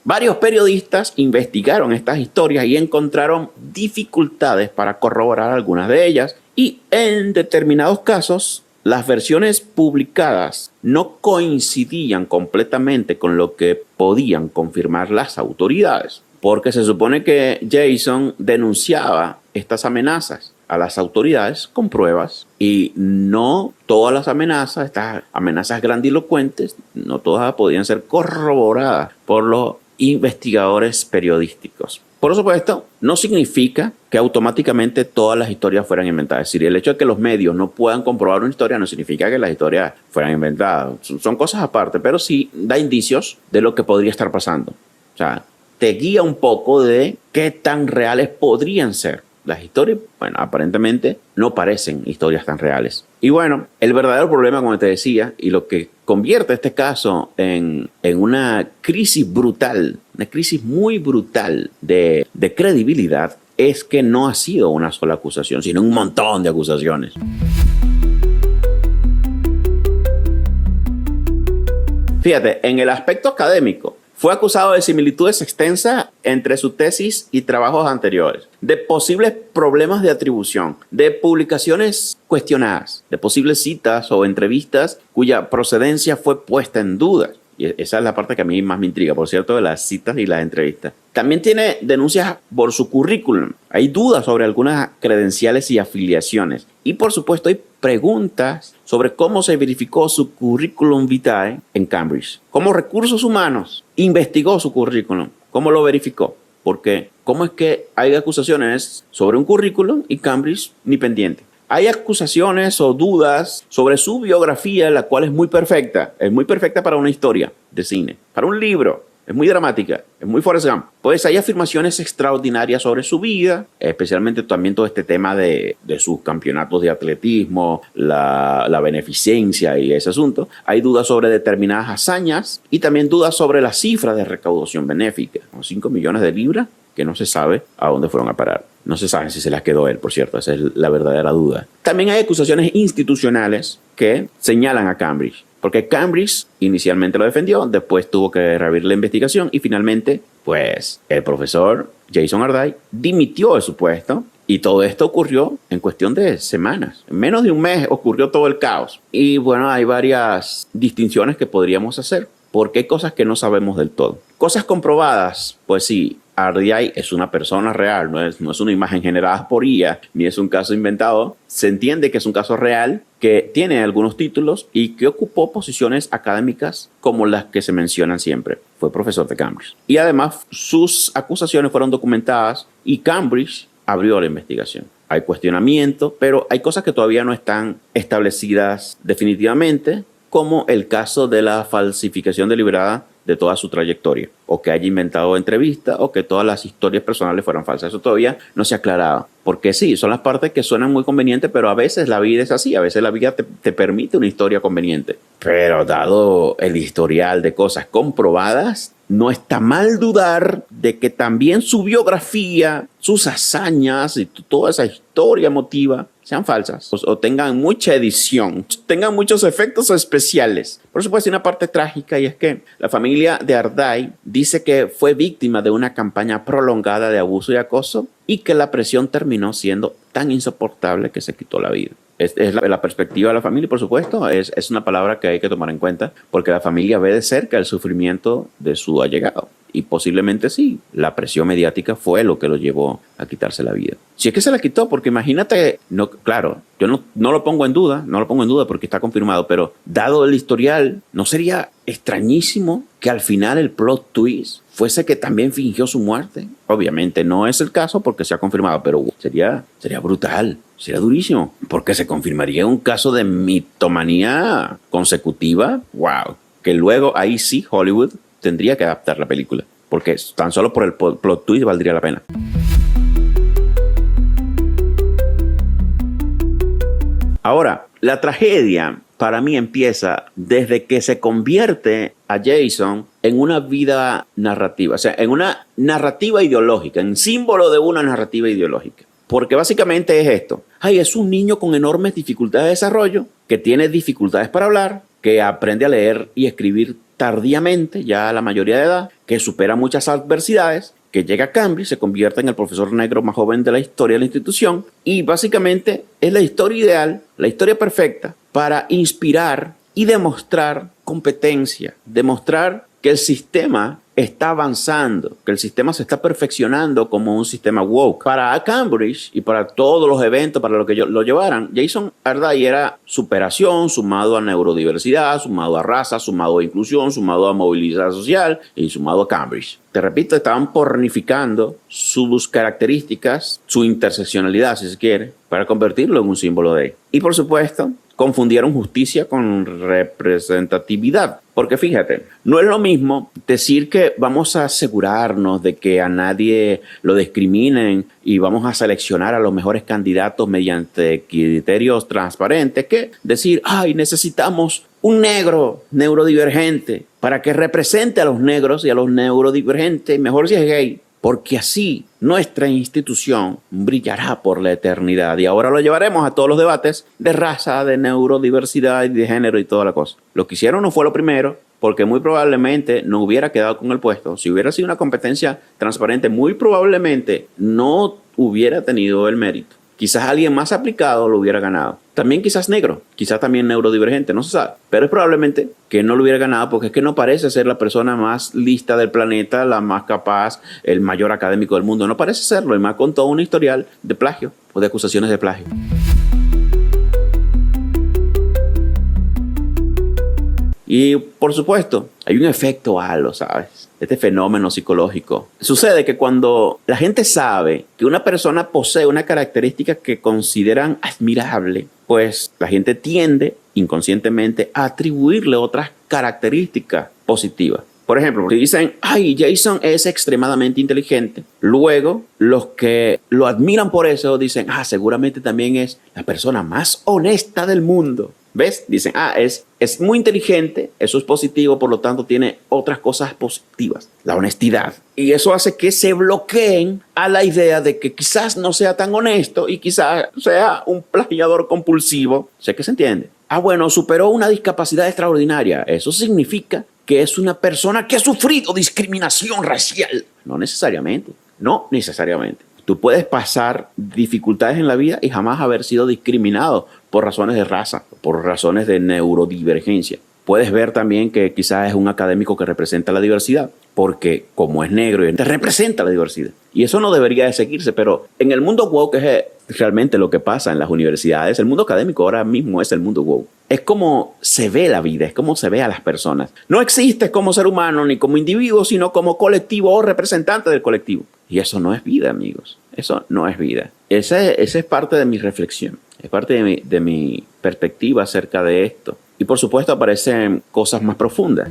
varios periodistas investigaron estas historias y encontraron dificultades para corroborar algunas de ellas. Y en determinados casos, las versiones publicadas no coincidían completamente con lo que podían confirmar las autoridades. Porque se supone que Jason denunciaba estas amenazas a las autoridades con pruebas y no todas las amenazas, estas amenazas grandilocuentes, no todas podían ser corroboradas por los investigadores periodísticos. Por supuesto, no significa que automáticamente todas las historias fueran inventadas. Es decir, el hecho de que los medios no puedan comprobar una historia no significa que las historias fueran inventadas. Son cosas aparte, pero sí da indicios de lo que podría estar pasando. O sea, te guía un poco de qué tan reales podrían ser Las historias, bueno, aparentemente no parecen historias tan reales. Y bueno, el verdadero problema, como te decía, y lo que convierte este caso en una crisis brutal, una crisis muy brutal de credibilidad, es que no ha sido una sola acusación, sino un montón de acusaciones. Fíjate, en el aspecto académico, fue acusado de similitudes extensas entre su tesis y trabajos anteriores, de posibles problemas de atribución, de publicaciones cuestionadas, de posibles citas o entrevistas cuya procedencia fue puesta en duda. Y esa es la parte que a mí más me intriga, por cierto, de las citas y las entrevistas. También tiene denuncias por su currículum. Hay dudas sobre algunas credenciales y afiliaciones. Y por supuesto hay preguntas sobre cómo se verificó su currículum vitae en Cambridge. Como recursos humanos investigó su currículum. ¿Cómo lo verificó? Porque ¿cómo es que hay acusaciones sobre un currículum y Cambridge ni pendiente? Hay acusaciones o dudas sobre su biografía, la cual es muy perfecta para una historia de cine, para un libro, es muy dramática, es muy Forrest Gump. Pues hay afirmaciones extraordinarias sobre su vida, especialmente también todo este tema de sus campeonatos de atletismo, la beneficencia y ese asunto. Hay dudas sobre determinadas hazañas y también dudas sobre la cifra de recaudación benéfica, con 5 millones de libras que no se sabe a dónde fueron a parar. No se sabe si se las quedó él, por cierto. Esa es la verdadera duda. También hay acusaciones institucionales que señalan a Cambridge. Porque Cambridge inicialmente lo defendió, después tuvo que reabrir la investigación y finalmente, pues, el profesor Jason Ardive dimitió de su puesto. Y todo esto ocurrió en cuestión de semanas. En menos de un mes ocurrió todo el caos. Y bueno, hay varias distinciones que podríamos hacer, porque hay cosas que no sabemos del todo. Cosas comprobadas, pues sí, Ardive es una persona real, no es una imagen generada por IA, ni es un caso inventado. Se entiende que es un caso real, que tiene algunos títulos y que ocupó posiciones académicas como las que se mencionan siempre. Fue profesor de Cambridge. Y además, sus acusaciones fueron documentadas y Cambridge abrió la investigación. Hay cuestionamiento, pero hay cosas que todavía no están establecidas definitivamente, como el caso de la falsificación deliberada de toda su trayectoria, o que haya inventado entrevistas, o que todas las historias personales fueran falsas. Eso todavía no se ha aclarado. Porque sí, son las partes que suenan muy convenientes, pero a veces la vida es así. A veces la vida te permite una historia conveniente. Pero dado el historial de cosas comprobadas, no está mal dudar de que también su biografía, sus hazañas y toda esa historia emotiva sean falsas o tengan mucha edición, tengan muchos efectos especiales. Por supuesto, hay una parte trágica y es que la familia de Ardive dice que fue víctima de una campaña prolongada de abuso y acoso y que la presión terminó siendo tan insoportable que se quitó la vida. Es la perspectiva de la familia, por supuesto, es una palabra que hay que tomar en cuenta porque la familia ve de cerca el sufrimiento de su allegado. Y posiblemente sí, la presión mediática fue lo que lo llevó a quitarse la vida. Si es que se la quitó, porque imagínate, no, claro, yo no lo pongo en duda, porque está confirmado, pero dado el historial, ¿no sería extrañísimo que al final el plot twist fuese que también fingió su muerte? Obviamente no es el caso porque se ha confirmado, pero sería brutal, sería durísimo, porque se confirmaría un caso de mitomanía consecutiva. ¡Wow! Que luego ahí sí Hollywood tendría que adaptar la película, porque tan solo por el plot twist valdría la pena. Ahora, la tragedia para mí empieza desde que se convierte a Jason en una vida narrativa, o sea, en una narrativa ideológica, en símbolo de una narrativa ideológica. Porque básicamente es esto. Es un niño con enormes dificultades de desarrollo, que tiene dificultades para hablar, que aprende a leer y escribir tardíamente, ya a la mayoría de edad, que supera muchas adversidades, que llega a Cambridge, se convierte en el profesor negro más joven de la historia de la institución y básicamente es la historia ideal, la historia perfecta para inspirar y demostrar competencia, demostrar que el sistema está avanzando, que el sistema se está perfeccionando como un sistema woke. Para Cambridge y para todos los eventos, para lo que lo llevaran, Jason Ardive era superación, sumado a neurodiversidad, sumado a raza, sumado a inclusión, sumado a movilidad social y sumado a Cambridge. Te repito, estaban pornificando sus características, su interseccionalidad, si se quiere, para convertirlo en un símbolo de él. Y por supuesto, confundieron justicia con representatividad. Porque fíjate, no es lo mismo decir que vamos a asegurarnos de que a nadie lo discriminen y vamos a seleccionar a los mejores candidatos mediante criterios transparentes que decir, ay, necesitamos un negro neurodivergente para que represente a los negros y a los neurodivergentes, mejor si es gay. Porque así nuestra institución brillará por la eternidad. Y ahora lo llevaremos a todos los debates de raza, de neurodiversidad y de género y toda la cosa. Lo que hicieron no fue lo primero, porque muy probablemente no hubiera quedado con el puesto. Si hubiera sido una competencia transparente, muy probablemente no hubiera tenido el mérito. Quizás alguien más aplicado lo hubiera ganado. También quizás negro, quizás también neurodivergente, no se sabe. Pero es probablemente que no lo hubiera ganado porque es que no parece ser la persona más lista del planeta, la más capaz, el mayor académico del mundo. No parece serlo, y más con todo un historial de plagio o de acusaciones de plagio. Y por supuesto, hay un efecto halo, ¿sabes? Este fenómeno psicológico. Sucede que cuando la gente sabe que una persona posee una característica que consideran admirable, pues la gente tiende inconscientemente a atribuirle otras características positivas. Por ejemplo, si dicen, ay, Jason es extremadamente inteligente, luego los que lo admiran por eso dicen, seguramente también es la persona más honesta del mundo. ¿Ves? Dicen, es muy inteligente, eso es positivo, por lo tanto tiene otras cosas positivas, la honestidad. Y eso hace que se bloqueen a la idea de que quizás no sea tan honesto y quizás sea un plagiador compulsivo. Sé que se entiende. Bueno, superó una discapacidad extraordinaria. Eso significa que es una persona que ha sufrido discriminación racial. No necesariamente. Tú puedes pasar dificultades en la vida y jamás haber sido discriminado por razones de raza, por razones de neurodivergencia. Puedes ver también que quizás es un académico que representa la diversidad, porque como es negro, te representa la diversidad. Y eso no debería de seguirse, pero en el mundo woke es realmente lo que pasa en las universidades. El mundo académico ahora mismo es el mundo woke. Es como se ve la vida, es como se ve a las personas. No existes como ser humano ni como individuo, sino como colectivo o representante del colectivo. Y eso no es vida, amigos. Eso no es vida. Esa es parte de mi reflexión. Es parte de mi perspectiva acerca de esto. Y por supuesto aparecen cosas más profundas.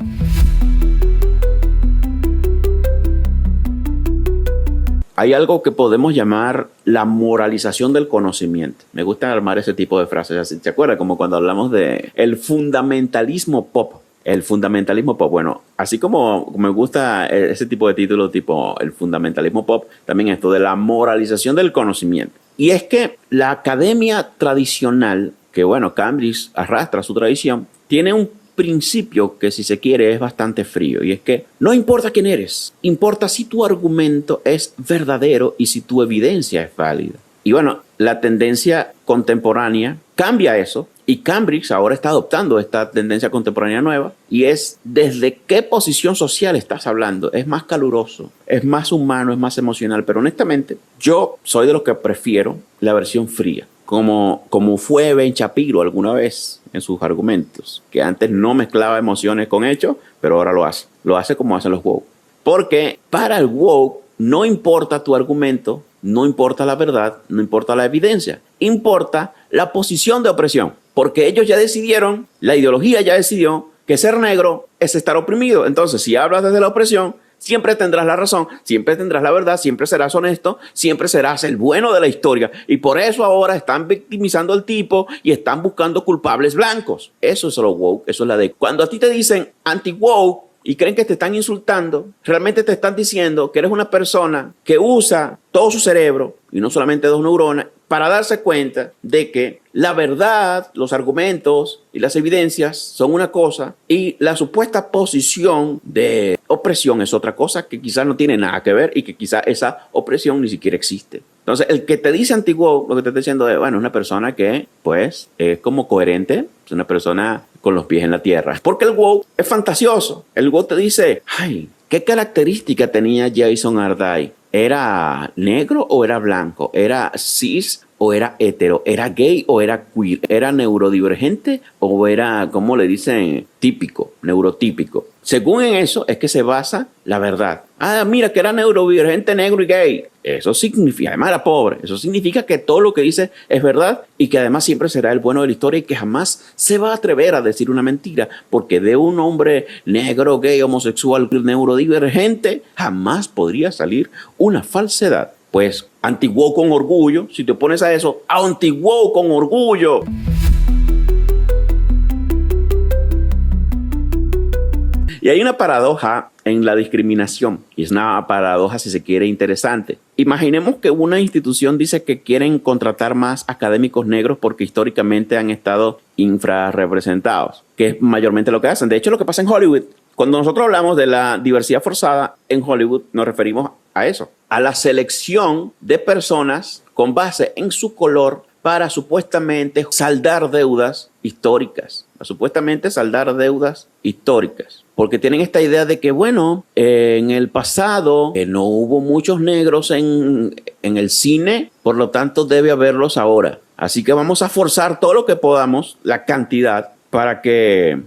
Hay algo que podemos llamar la moralización del conocimiento. Me gusta armar ese tipo de frases. ¿Se acuerdan? Como cuando hablamos de el fundamentalismo pop. El fundamentalismo pop. Bueno, así como me gusta ese tipo de título, tipo el fundamentalismo pop, también esto de la moralización del conocimiento. Y es que la academia tradicional, que bueno, Cambridge arrastra su tradición, tiene un principio que, si se quiere, es bastante frío, y es que no importa quién eres, importa si tu argumento es verdadero y si tu evidencia es válida. Y bueno, la tendencia contemporánea cambia eso, y Cambridge ahora está adoptando esta tendencia contemporánea nueva, y es desde qué posición social estás hablando. Es más caluroso, es más humano, es más emocional, pero honestamente yo soy de los que prefiero la versión fría, como fue Ben Shapiro alguna vez en sus argumentos, que antes no mezclaba emociones con hechos, pero ahora lo hace. Lo hace como hacen los woke. Porque para el woke no importa tu argumento, no importa la verdad, no importa la evidencia. Importa la posición de opresión. Porque ellos ya decidieron, la ideología ya decidió que ser negro es estar oprimido. Entonces, si hablas desde la opresión, siempre tendrás la razón, siempre tendrás la verdad, siempre serás honesto, siempre serás el bueno de la historia. Y por eso ahora están victimizando al tipo y están buscando culpables blancos. Eso es lo woke, eso es la de... Cuando a ti te dicen anti-woke y creen que te están insultando, realmente te están diciendo que eres una persona que usa todo su cerebro, y no solamente 2 neuronas, para darse cuenta de que la verdad, los argumentos y las evidencias son una cosa y la supuesta posición de opresión es otra cosa que quizás no tiene nada que ver y que quizás esa opresión ni siquiera existe. Entonces, el que te dice anti-woke, lo que te está diciendo es, bueno, una persona que, pues, es como coherente, es una persona con los pies en la tierra. Porque el woke es fantasioso. El woke te dice, ay, ¿qué característica tenía Jason Arday? ¿Era negro o era blanco? ¿Era cis o era hetero, era gay o era queer, era neurodivergente o era, ¿cómo le dicen? Típico, neurotípico. Según en eso es que se basa la verdad. Ah, mira que era neurodivergente, negro y gay. Eso significa, además era pobre, eso significa que todo lo que dice es verdad y que además siempre será el bueno de la historia y que jamás se va a atrever a decir una mentira, porque de un hombre negro, gay, homosexual, neurodivergente, jamás podría salir una falsedad. Pues anti-woke con orgullo, si te opones a eso, anti-woke con orgullo. Y hay una paradoja en la discriminación, y es una paradoja, si se quiere, interesante. Imaginemos que una institución dice que quieren contratar más académicos negros porque históricamente han estado infrarrepresentados, que es mayormente lo que hacen. De hecho, lo que pasa en Hollywood, cuando nosotros hablamos de la diversidad forzada en Hollywood, nos referimos a eso, a la selección de personas con base en su color para supuestamente saldar deudas históricas. Porque tienen esta idea de que, bueno, en el pasado no hubo muchos negros en el cine, por lo tanto debe haberlos ahora. Así que vamos a forzar todo lo que podamos, la cantidad, para que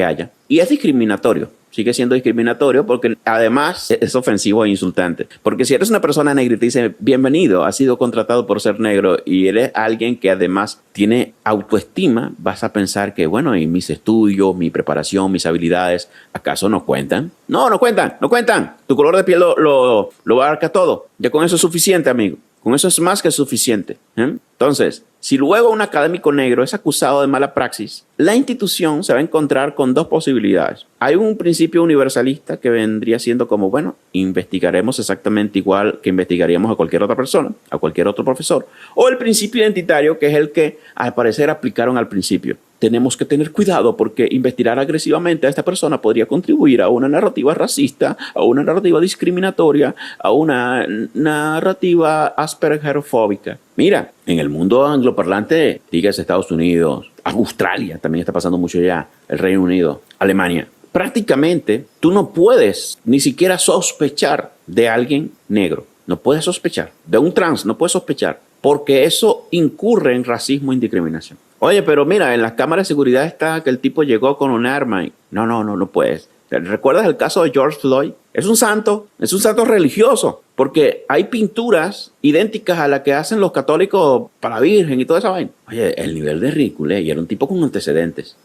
haya. Y es discriminatorio. Sigue siendo discriminatorio porque además es ofensivo e insultante. Porque si eres una persona negra y te dice bienvenido, has sido contratado por ser negro y eres alguien que además tiene autoestima, vas a pensar que, bueno, y mis estudios, mi preparación, mis habilidades, ¿acaso no cuentan? No cuentan. Tu color de piel lo abarca todo. Ya con eso es suficiente, amigo. Con eso es más que suficiente. Entonces, si luego un académico negro es acusado de mala praxis, la institución se va a encontrar con dos posibilidades. Hay un principio universalista que vendría siendo como, bueno, investigaremos exactamente igual que investigaríamos a cualquier otra persona, a cualquier otro profesor. O el principio identitario, que es el que al parecer aplicaron al principio. Tenemos que tener cuidado porque investigar agresivamente a esta persona podría contribuir a una narrativa racista, a una narrativa discriminatoria, a una narrativa aspergerofóbica. Mira, en el mundo angloparlante, dígase Estados Unidos, Australia también está pasando mucho ya, el Reino Unido, Alemania. Prácticamente tú no puedes ni siquiera sospechar de alguien negro. No puedes sospechar. De un trans no puedes sospechar porque eso incurre en racismo e discriminación. Oye, pero mira, en las cámaras de seguridad está que el tipo llegó con un arma. No puedes. ¿Recuerdas el caso de George Floyd? Es un santo religioso, porque hay pinturas idénticas a las que hacen los católicos para la Virgen y toda esa vaina. Oye, el nivel de ridículo, y era un tipo con antecedentes,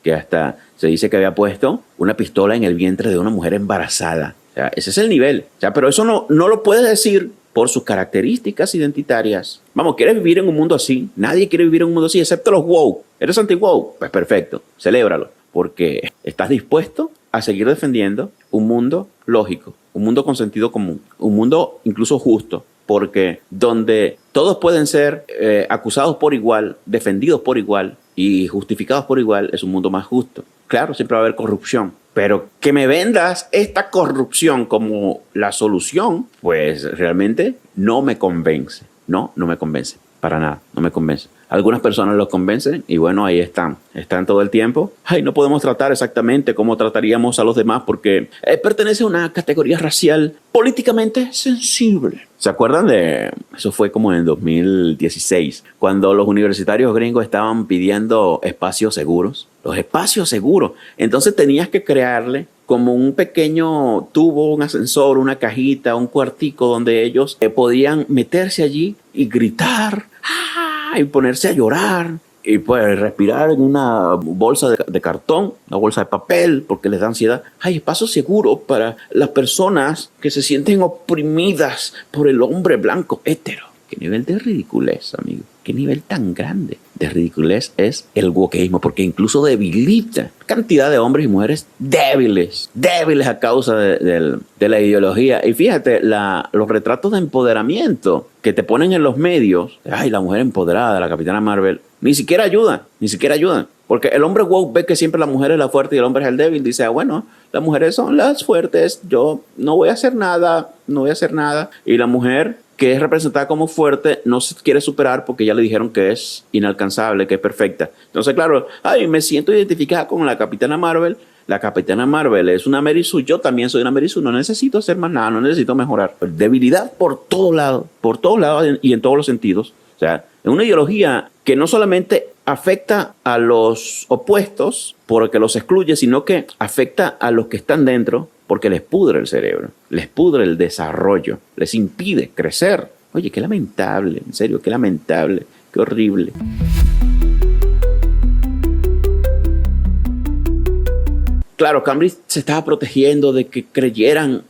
que hasta se dice que había puesto una pistola en el vientre de una mujer embarazada. O sea, ese es el nivel. O sea, pero eso no lo puedes decir por sus características identitarias. Vamos, ¿quieres vivir en un mundo así? Nadie quiere vivir en un mundo así, excepto los woke. ¿Eres anti-woke? Pues perfecto, celébralo. Porque estás dispuesto a seguir defendiendo un mundo lógico, un mundo con sentido común, un mundo incluso justo, porque donde todos pueden ser acusados por igual, defendidos por igual y justificados por igual, es un mundo más justo. Claro, siempre va a haber corrupción, pero que me vendas esta corrupción como la solución, pues realmente no me convence. No me convence. Para nada, no me convence. Algunas personas los convencen y bueno, ahí están todo el tiempo. Ay, no podemos tratar exactamente como trataríamos a los demás porque pertenece a una categoría racial políticamente sensible. ¿Se acuerdan de eso? Fue como en el 2016, cuando los universitarios gringos estaban pidiendo espacios seguros. Los espacios seguros. Entonces tenías que crearle como un pequeño tubo, un ascensor, una cajita, un cuartico donde ellos podían meterse allí y gritar y ponerse a llorar y pues respirar en una bolsa de cartón, una bolsa de papel, porque les da ansiedad. Hay espacio seguro para las personas que se sienten oprimidas por el hombre blanco hetero. ¿Qué nivel de ridiculez, amigo? ¿Qué nivel tan grande de ridiculez es el wokeísmo? Porque incluso debilita cantidad de hombres y mujeres débiles a causa de la ideología. Y fíjate, los retratos de empoderamiento que te ponen en los medios, ay, la mujer empoderada, la Capitana Marvel, ni siquiera ayudan. Porque el hombre woke ve que siempre la mujer es la fuerte y el hombre es el débil. Dice, bueno, las mujeres son las fuertes, yo no voy a hacer nada. Y la mujer que es representada como fuerte, no se quiere superar porque ya le dijeron que es inalcanzable, que es perfecta. Entonces, claro, ay, me siento identificada con la Capitana Marvel, la Capitana Marvel es una Mary Sue, yo también soy una Mary Sue, no necesito hacer más nada, no necesito mejorar. Debilidad por todos lados y en todos los sentidos. O sea, es una ideología que no solamente afecta a los opuestos porque los excluye, sino que afecta a los que están dentro porque les pudre el cerebro, les pudre el desarrollo, les impide crecer. Oye, qué lamentable, en serio, qué lamentable, qué horrible. Claro, Cambridge se estaba protegiendo de que creyeran,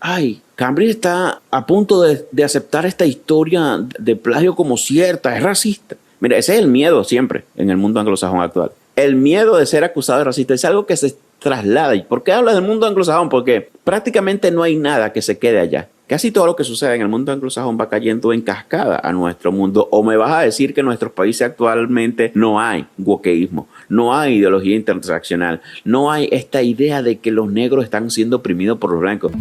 Cambridge está a punto de aceptar esta historia de plagio como cierta, es racista. Mira, ese es el miedo siempre en el mundo anglosajón actual. El miedo de ser acusado de racista es algo que se traslada. ¿Y por qué hablas del mundo anglosajón? Porque prácticamente no hay nada que se quede allá. Casi todo lo que sucede en el mundo anglosajón va cayendo en cascada a nuestro mundo. ¿O me vas a decir que en nuestros países actualmente no hay wokeísmo, no hay ideología interseccional, no hay esta idea de que los negros están siendo oprimidos por los blancos?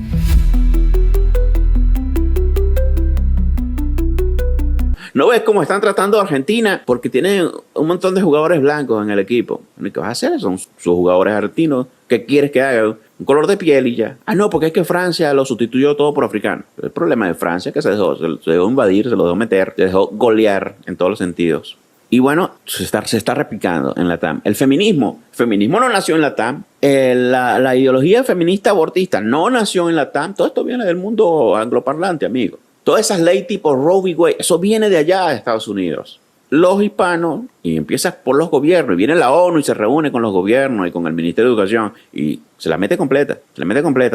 ¿No ves cómo están tratando a Argentina? Porque tienen un montón de jugadores blancos en el equipo. ¿Qué vas a hacer? Son sus jugadores argentinos. ¿Qué quieres que haga? Un color de piel y ya. No, porque es que Francia lo sustituyó todo por africano. El problema de Francia es que se dejó invadir, se lo dejó meter, se dejó golear en todos los sentidos. Y bueno, se está replicando en la TAM. El feminismo no nació en la TAM. La ideología feminista abortista no nació en la TAM. Todo esto viene del mundo angloparlante, amigo. Todas esas leyes tipo Roe v. Wade, eso viene de allá de Estados Unidos. Los hispanos, y empieza por los gobiernos, y viene la ONU y se reúne con los gobiernos y con el Ministerio de Educación y se la mete completa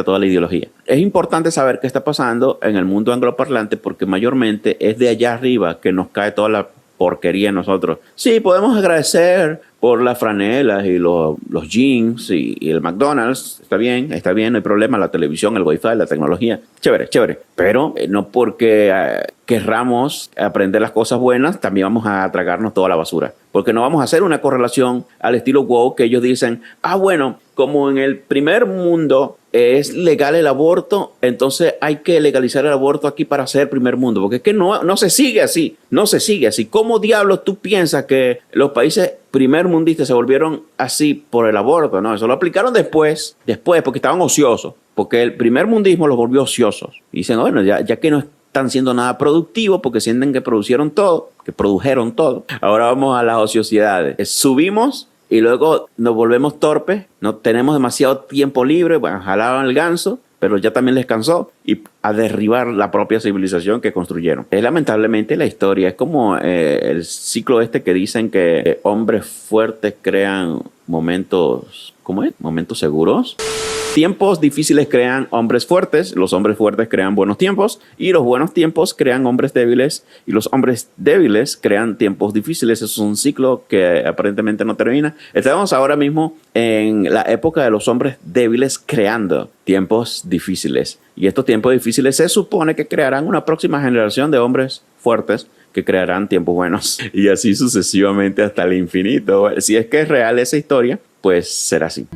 toda la ideología. Es importante saber qué está pasando en el mundo angloparlante porque mayormente es de allá arriba que nos cae toda la porquería en nosotros. Sí, podemos agradecer por las franelas y los jeans y el McDonald's. Está bien, no hay problema. La televisión, el wifi, la tecnología. Chévere. Pero no porque querramos aprender las cosas buenas, también vamos a tragarnos toda la basura. Porque no vamos a hacer una correlación al estilo woke que ellos dicen, bueno, como en el primer mundo es legal el aborto, entonces hay que legalizar el aborto aquí para ser primer mundo. Porque es que no se sigue así. No se sigue así. ¿Cómo diablos tú piensas que los países primer mundistas se volvieron así por el aborto? No, eso lo aplicaron después porque estaban ociosos. Porque el primer mundismo los volvió ociosos. Y dicen, bueno, ya que no están siendo nada productivos porque sienten que produjeron todo. Ahora vamos a las ociosidades. Subimos y luego nos volvemos torpes. No tenemos demasiado tiempo libre. Bueno, jalaron el ganso, pero ya también les cansó y a derribar la propia civilización que construyeron. Es lamentablemente la historia. Es como el ciclo que dicen que hombres fuertes crean momentos, ¿cómo es? Momentos seguros. Tiempos difíciles crean hombres fuertes, los hombres fuertes crean buenos tiempos y los buenos tiempos crean hombres débiles y los hombres débiles crean tiempos difíciles. Eso es un ciclo que aparentemente no termina. Estamos ahora mismo en la época de los hombres débiles creando tiempos difíciles y estos tiempos difíciles se supone que crearán una próxima generación de hombres fuertes que crearán tiempos buenos y así sucesivamente hasta el infinito. Si es que es real esa historia, pues será así.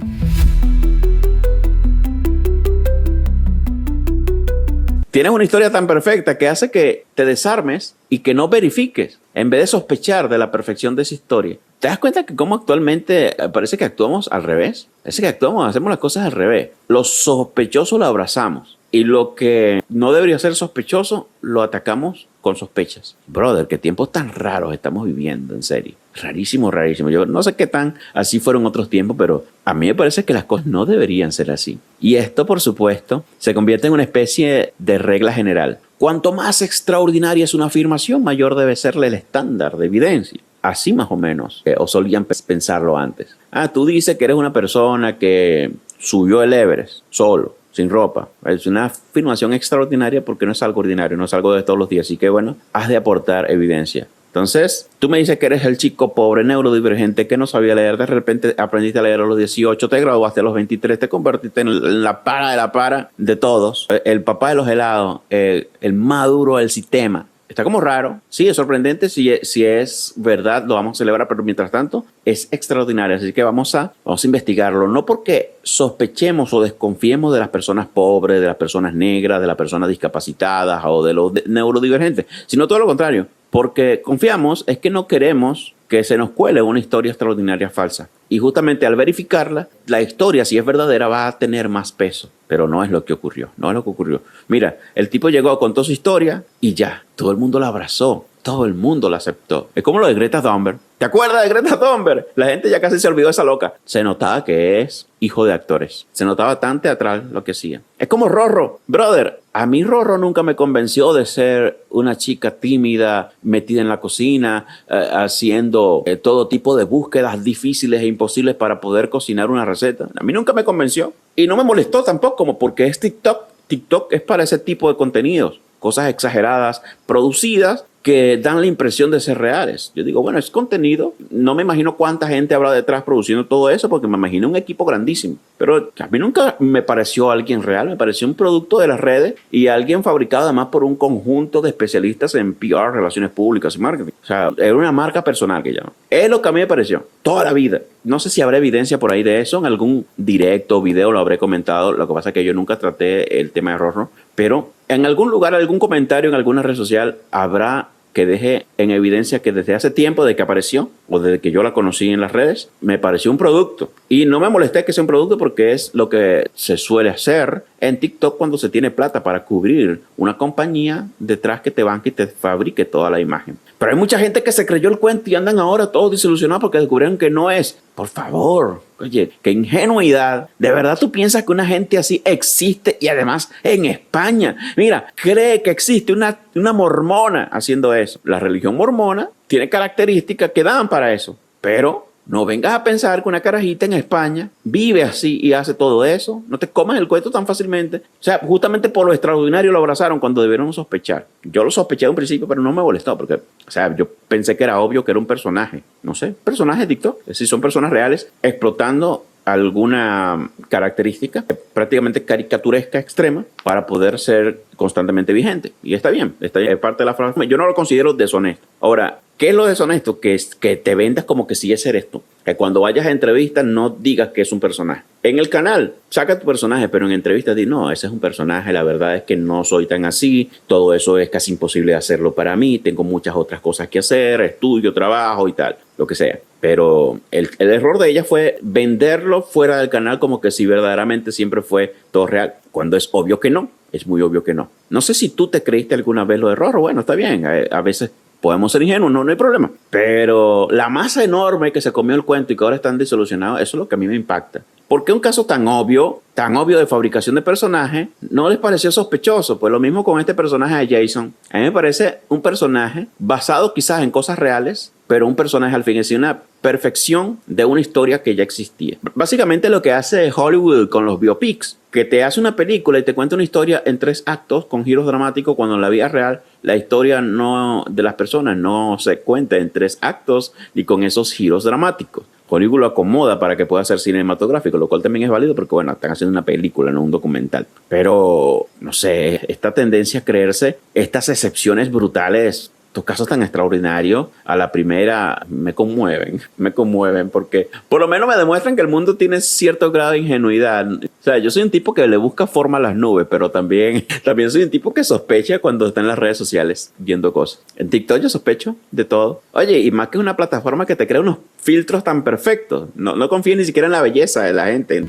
Tienes una historia tan perfecta que hace que te desarmes y que no verifiques en vez de sospechar de la perfección de esa historia. ¿Te das cuenta que cómo actualmente parece que actuamos al revés? Parece que hacemos las cosas al revés. Lo sospechoso lo abrazamos y lo que no debería ser sospechoso lo atacamos con sospechas. Brother, qué tiempos tan raros estamos viviendo, en serio. Rarísimo. Yo no sé qué tan así fueron otros tiempos, pero a mí me parece que las cosas no deberían ser así. Y esto, por supuesto, se convierte en una especie de regla general. Cuanto más extraordinaria es una afirmación, mayor debe serle el estándar de evidencia. Así más o menos, o solían pensarlo antes. Tú dices que eres una persona que subió el Everest solo, sin ropa. Es una afirmación extraordinaria porque no es algo ordinario, no es algo de todos los días. Así que bueno, has de aportar evidencia. Entonces, tú me dices que eres el chico pobre, neurodivergente, que no sabía leer. De repente aprendiste a leer a los 18, te graduaste a los 23, te convertiste en la para de todos. El papá de los helados, el más duro del sistema. Está como raro. Sí, es sorprendente. Si es verdad, lo vamos a celebrar, pero mientras tanto es extraordinario. Así que vamos a investigarlo. No porque sospechemos o desconfiemos de las personas pobres, de las personas negras, de las personas discapacitadas o de los neurodivergentes, sino todo lo contrario. Porque confiamos es que no queremos que se nos cuele una historia extraordinaria falsa. Y justamente al verificarla, la historia, si es verdadera, va a tener más peso. Pero no es lo que ocurrió, no es lo que ocurrió. Mira, el tipo llegó, contó su historia y ya, todo el mundo la abrazó. Todo el mundo la aceptó. Es como lo de Greta Thunberg. ¿Te acuerdas de Greta Thunberg? La gente ya casi se olvidó de esa loca. Se notaba que es hijo de actores. Se notaba tan teatral lo que hacía. Es como Rorro. Brother, a mí Rorro nunca me convenció de ser una chica tímida, metida en la cocina, haciendo todo tipo de búsquedas difíciles e imposibles para poder cocinar una receta. A mí nunca me convenció. Y no me molestó tampoco, como porque es TikTok. TikTok es para ese tipo de contenidos. Cosas exageradas, producidas, que dan la impresión de ser reales. Yo digo, bueno, es contenido. No me imagino cuánta gente habrá detrás produciendo todo eso, porque me imagino un equipo grandísimo. Pero a mí nunca me pareció alguien real, me pareció un producto de las redes y alguien fabricado además por un conjunto de especialistas en PR, relaciones públicas y marketing. O sea, era una marca personal que llaman. Es lo que a mí me pareció toda la vida. No sé si habrá evidencia por ahí de eso, en algún directo o video lo habré comentado. Lo que pasa es que yo nunca traté el tema de Rorro, pero en algún lugar, algún comentario en alguna red social habrá que deje en evidencia que desde hace tiempo, desde que apareció o desde que yo la conocí en las redes, me pareció un producto. Y no me molesté que sea un producto porque es lo que se suele hacer en TikTok cuando se tiene plata para cubrir una compañía detrás que te banque y te fabrique toda la imagen. Pero hay mucha gente que se creyó el cuento y andan ahora todos desilusionados porque descubrieron que no es. Por favor, oye, qué ingenuidad. ¿De verdad tú piensas que una gente así existe y además en España? Mira, cree que existe una mormona haciendo eso. La religión mormona tiene características que dan para eso, pero no vengas a pensar que una carajita en España vive así y hace todo eso. No te comas el cuento tan fácilmente. O sea, justamente por lo extraordinario lo abrazaron cuando debieron sospechar. Yo lo sospeché de un principio, pero no me molestó porque, o sea, yo pensé que era obvio que era un personaje. No sé, personaje de TikTok. Es decir, son personas reales explotando alguna característica prácticamente caricaturesca extrema para poder ser constantemente vigente. Y está bien, es parte de la frase. Yo no lo considero deshonesto. Ahora, ¿qué es lo deshonesto? Que es que te vendas como que sí ese eres tú. Que cuando vayas a entrevistas no digas que es un personaje. En el canal, saca tu personaje, pero en entrevistas di, no, ese es un personaje, la verdad es que no soy tan así, todo eso es casi imposible de hacerlo para mí, tengo muchas otras cosas que hacer, estudio, trabajo y tal, lo que sea. Pero el error de ella fue venderlo fuera del canal como que si verdaderamente siempre fue todo real, cuando es obvio que no, es muy obvio que no. No sé si tú te creíste alguna vez lo de Rorro, bueno, está bien, a veces podemos ser ingenuos, no hay problema. Pero la masa enorme que se comió el cuento y que ahora están disolucionados, eso es lo que a mí me impacta. ¿Por qué un caso tan obvio de fabricación de personaje, no les pareció sospechoso? Pues lo mismo con este personaje de Jason. A mí me parece un personaje basado quizás en cosas reales, pero un personaje al fin es una perfección de una historia que ya existía. Básicamente lo que hace Hollywood con los biopics, que te hace una película y te cuenta una historia en 3 actos con giros dramáticos, cuando en la vida real la historia de las personas no se cuenta en 3 actos ni con esos giros dramáticos. Hollywood lo acomoda para que pueda ser cinematográfico, lo cual también es válido porque, bueno, están haciendo una película, no un documental. Pero, no sé, esta tendencia a creerse estas excepciones brutales, estos casos tan extraordinarios, a la primera me conmueven porque por lo menos me demuestran que el mundo tiene cierto grado de ingenuidad. O sea, yo soy un tipo que le busca forma a las nubes, pero también soy un tipo que sospecha cuando está en las redes sociales viendo cosas. En TikTok yo sospecho de todo. Oye, y más que una plataforma que te crea unos filtros tan perfectos. No confíes ni siquiera en la belleza de la gente.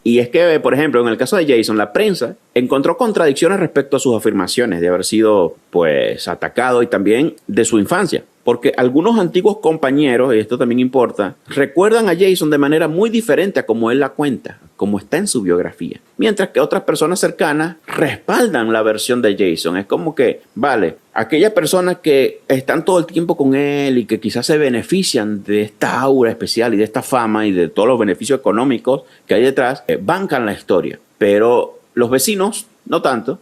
Y es que, por ejemplo, en el caso de Jason, la prensa encontró contradicciones respecto a sus afirmaciones de haber sido, pues, atacado y también de su infancia. Porque algunos antiguos compañeros, y esto también importa, recuerdan a Jason de manera muy diferente a como él la cuenta, como está en su biografía. Mientras que otras personas cercanas respaldan la versión de Jason. Es como que, vale, aquellas personas que están todo el tiempo con él y que quizás se benefician de esta aura especial y de esta fama y de todos los beneficios económicos que hay detrás, bancan la historia. Pero los vecinos, no tanto.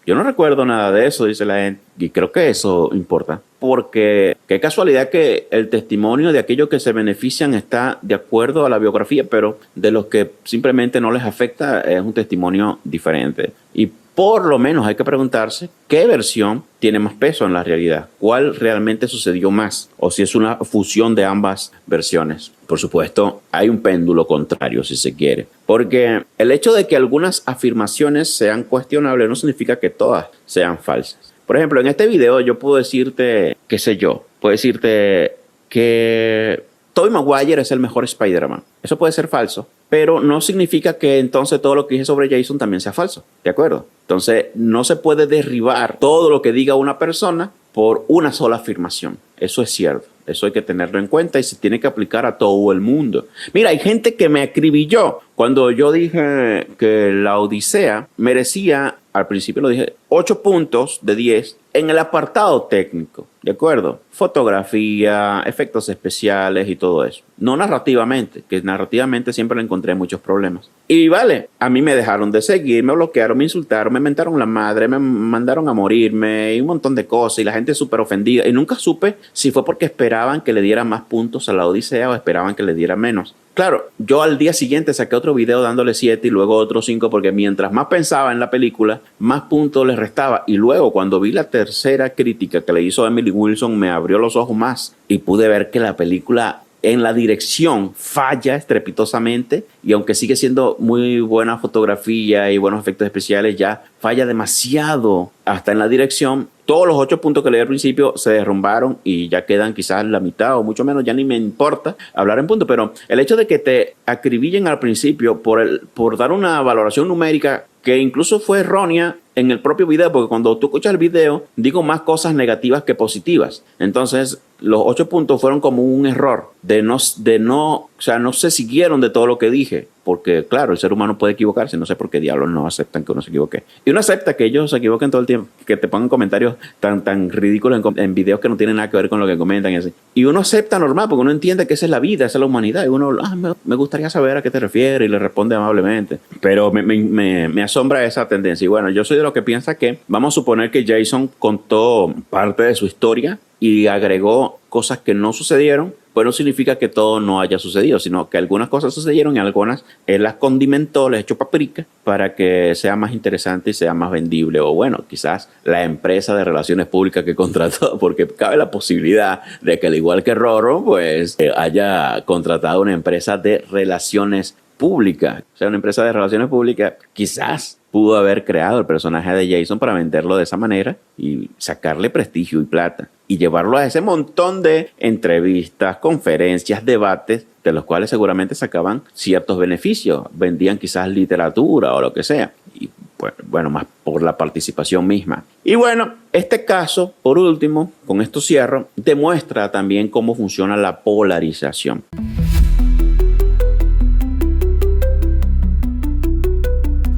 Yo no recuerdo nada de eso, dice la gente, y creo que eso importa, porque qué casualidad que el testimonio de aquellos que se benefician está de acuerdo a la biografía, pero de los que simplemente no les afecta es un testimonio diferente. Y por lo menos hay que preguntarse qué versión tiene más peso en la realidad, cuál realmente sucedió más, o si es una fusión de ambas versiones. Por supuesto, hay un péndulo contrario, si se quiere, porque el hecho de que algunas afirmaciones sean cuestionables no significa que todas sean falsas. Por ejemplo, en este video yo puedo decirte, qué sé yo, puedo decirte que Tobey Maguire es el mejor Spider-Man. Eso puede ser falso, pero no significa que entonces todo lo que dije sobre Jason también sea falso, ¿de acuerdo? Entonces, no se puede derribar todo lo que diga una persona por una sola afirmación. Eso es cierto. Eso hay que tenerlo en cuenta y se tiene que aplicar a todo el mundo. Mira, hay gente que me acribilló cuando yo dije que la Odisea merecía, al principio lo dije, 8 puntos de 10 en el apartado técnico, ¿de acuerdo? Fotografía, efectos especiales y todo eso. No narrativamente, que narrativamente siempre le encontré muchos problemas. Y vale, a mí me dejaron de seguir, me bloquearon, me insultaron, me mentaron la madre, me mandaron a morirme y un montón de cosas y la gente súper ofendida. Y nunca supe si fue porque esperaban que le diera más puntos a la Odisea o esperaban que le diera menos. Claro, yo al día siguiente saqué otro video dándole 7 y luego otros 5 porque mientras más pensaba en la película, más puntos les restaba. Y luego cuando vi la tercera crítica que le hizo Emily Wilson, me abrió los ojos más y pude ver que la película en la dirección falla estrepitosamente y aunque sigue siendo muy buena fotografía y buenos efectos especiales, ya falla demasiado hasta en la dirección. Todos los 8 puntos que leí al principio se derrumbaron y ya quedan quizás la mitad o mucho menos, ya ni me importa hablar en punto, pero el hecho de que te acribillen al principio por dar una valoración numérica que incluso fue errónea en el propio video, porque cuando tú escuchas el video, digo más cosas negativas que positivas. Entonces, los 8 puntos fueron como un error no se siguieron de todo lo que dije, porque claro, el ser humano puede equivocarse, no sé por qué diablos no aceptan que uno se equivoque. Y uno acepta que ellos se equivoquen todo el tiempo, que te pongan comentarios tan ridículos en videos que no tienen nada que ver con lo que comentan y así. Y uno acepta normal, porque uno entiende que esa es la vida, esa es la humanidad, y uno, me gustaría saber a qué te refieres, y le responde amablemente. Pero me asombra esa tendencia. Y bueno, yo soy de los que piensa que, vamos a suponer que Jason contó parte de su historia y agregó cosas que no sucedieron, pues no significa que todo no haya sucedido, sino que algunas cosas sucedieron y algunas él las condimentó, les echó paprika para que sea más interesante y sea más vendible. O bueno, quizás la empresa de relaciones públicas que contrató, porque cabe la posibilidad de que al igual que Roro, pues haya contratado una empresa de relaciones públicas. O sea, una empresa de relaciones públicas quizás pudo haber creado el personaje de Jason para venderlo de esa manera y sacarle prestigio y plata y llevarlo a ese montón de entrevistas, conferencias, debates, de los cuales seguramente sacaban ciertos beneficios, vendían quizás literatura o lo que sea, y bueno, más por la participación misma. Y bueno, este caso, por último, con esto cierro, demuestra también cómo funciona la polarización.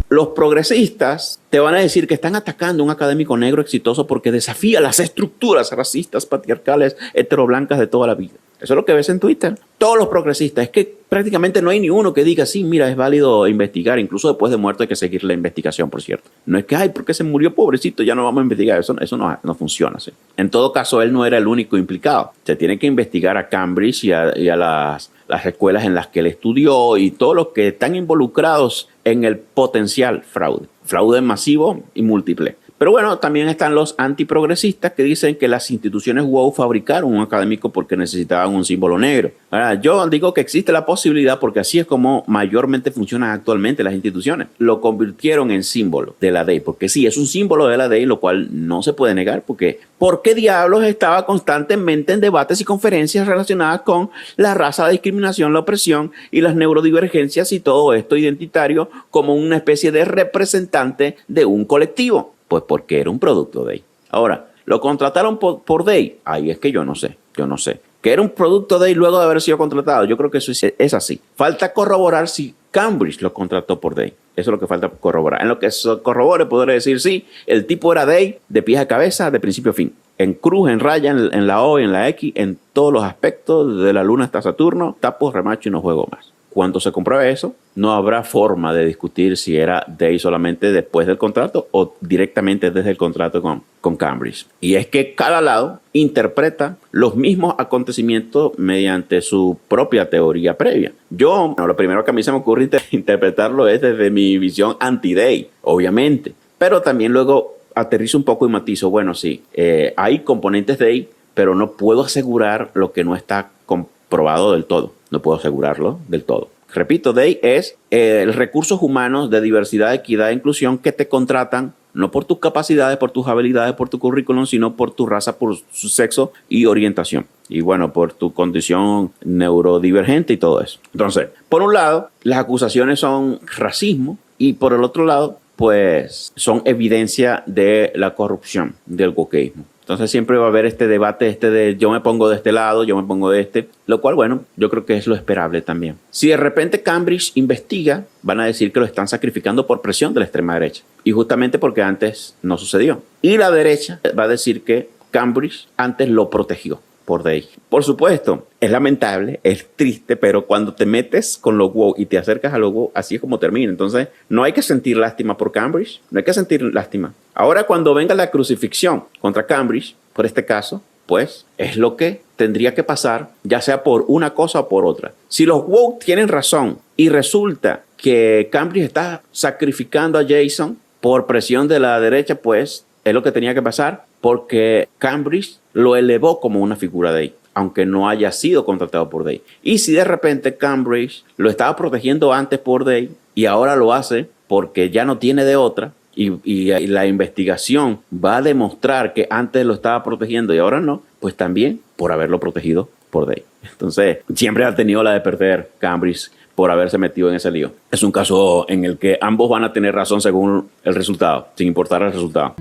Los progresistas te van a decir que están atacando a un académico negro exitoso porque desafía las estructuras racistas, patriarcales, heteroblancas de toda la vida. Eso es lo que ves en Twitter. Todos los progresistas, es que prácticamente no hay ni uno que diga, sí, mira, es válido investigar. Incluso después de muerto hay que seguir la investigación, por cierto. No es que, ay, porque se murió pobrecito, ya no vamos a investigar. Eso no funciona así. En todo caso, él no era el único implicado. Se tiene que investigar a Cambridge y a las escuelas en las que él estudió y todos los que están involucrados en el potencial fraude. Fraude masivo y múltiple. Pero bueno, también están los antiprogresistas que dicen que las instituciones WOW fabricaron un académico porque necesitaban un símbolo negro. Ahora, yo digo que existe la posibilidad porque así es como mayormente funcionan actualmente las instituciones. Lo convirtieron en símbolo de la ley, porque sí, es un símbolo de la ley, lo cual no se puede negar porque ¿por qué diablos estaba constantemente en debates y conferencias relacionadas con la raza, la discriminación, la opresión y las neurodivergencias y todo esto identitario como una especie de representante de un colectivo? Pues porque era un producto de ahí. Ahora, ¿lo contrataron por Day? Ahí es que yo no sé. Que era un producto de ahí luego de haber sido contratado. Yo creo que eso es así. Falta corroborar si Cambridge lo contrató por Day. Eso es lo que falta corroborar. En lo que se corrobore, podré decir sí, el tipo era Day de pies a cabeza, de principio a fin. En cruz, en raya, en la O, en la X, en todos los aspectos, de la luna hasta Saturno, tapo, remacho y no juego más. Cuando se compruebe eso, no habrá forma de discutir si era Day solamente después del contrato o directamente desde el contrato con Cambridge. Y es que cada lado interpreta los mismos acontecimientos mediante su propia teoría previa. Lo primero que a mí se me ocurre interpretarlo es desde mi visión anti-Day, obviamente. Pero también luego aterrizo un poco y matizo. Bueno, sí, hay componentes Day, pero no puedo asegurar lo que no está comprobado del todo. No puedo asegurarlo del todo. Repito, Day es recursos humanos de diversidad, equidad e inclusión que te contratan no por tus capacidades, por tus habilidades, por tu currículum, sino por tu raza, por su sexo y orientación. Y bueno, por tu condición neurodivergente y todo eso. Entonces, por un lado, las acusaciones son racismo y por el otro lado, pues son evidencia de la corrupción, del wokeísmo. Entonces siempre va a haber este debate de yo me pongo de este lado, yo me pongo de este, lo cual, bueno, yo creo que es lo esperable también. Si de repente Cambridge investiga, van a decir que lo están sacrificando por presión de la extrema derecha. Y justamente porque antes no sucedió. Y la derecha va a decir que Cambridge antes lo protegió por Day. Por supuesto, es lamentable, es triste, pero cuando te metes con los woke y te acercas a los woke, así es como termina. Entonces, no hay que sentir lástima por Cambridge, no hay que sentir lástima. Ahora, cuando venga la crucifixión contra Cambridge, por este caso, pues es lo que tendría que pasar, ya sea por una cosa o por otra. Si los woke tienen razón y resulta que Cambridge está sacrificando a Jason por presión de la derecha, pues es lo que tenía que pasar, porque Cambridge lo elevó como una figura de ahí, aunque no haya sido contratado por Day. Y si de repente Cambridge lo estaba protegiendo antes por Day y ahora lo hace porque ya no tiene de otra, y la investigación va a demostrar que antes lo estaba protegiendo y ahora no, pues también por haberlo protegido por Day. Entonces, siempre ha tenido la de perder Cambridge por haberse metido en ese lío. Es un caso en el que ambos van a tener razón según el resultado, sin importar el resultado.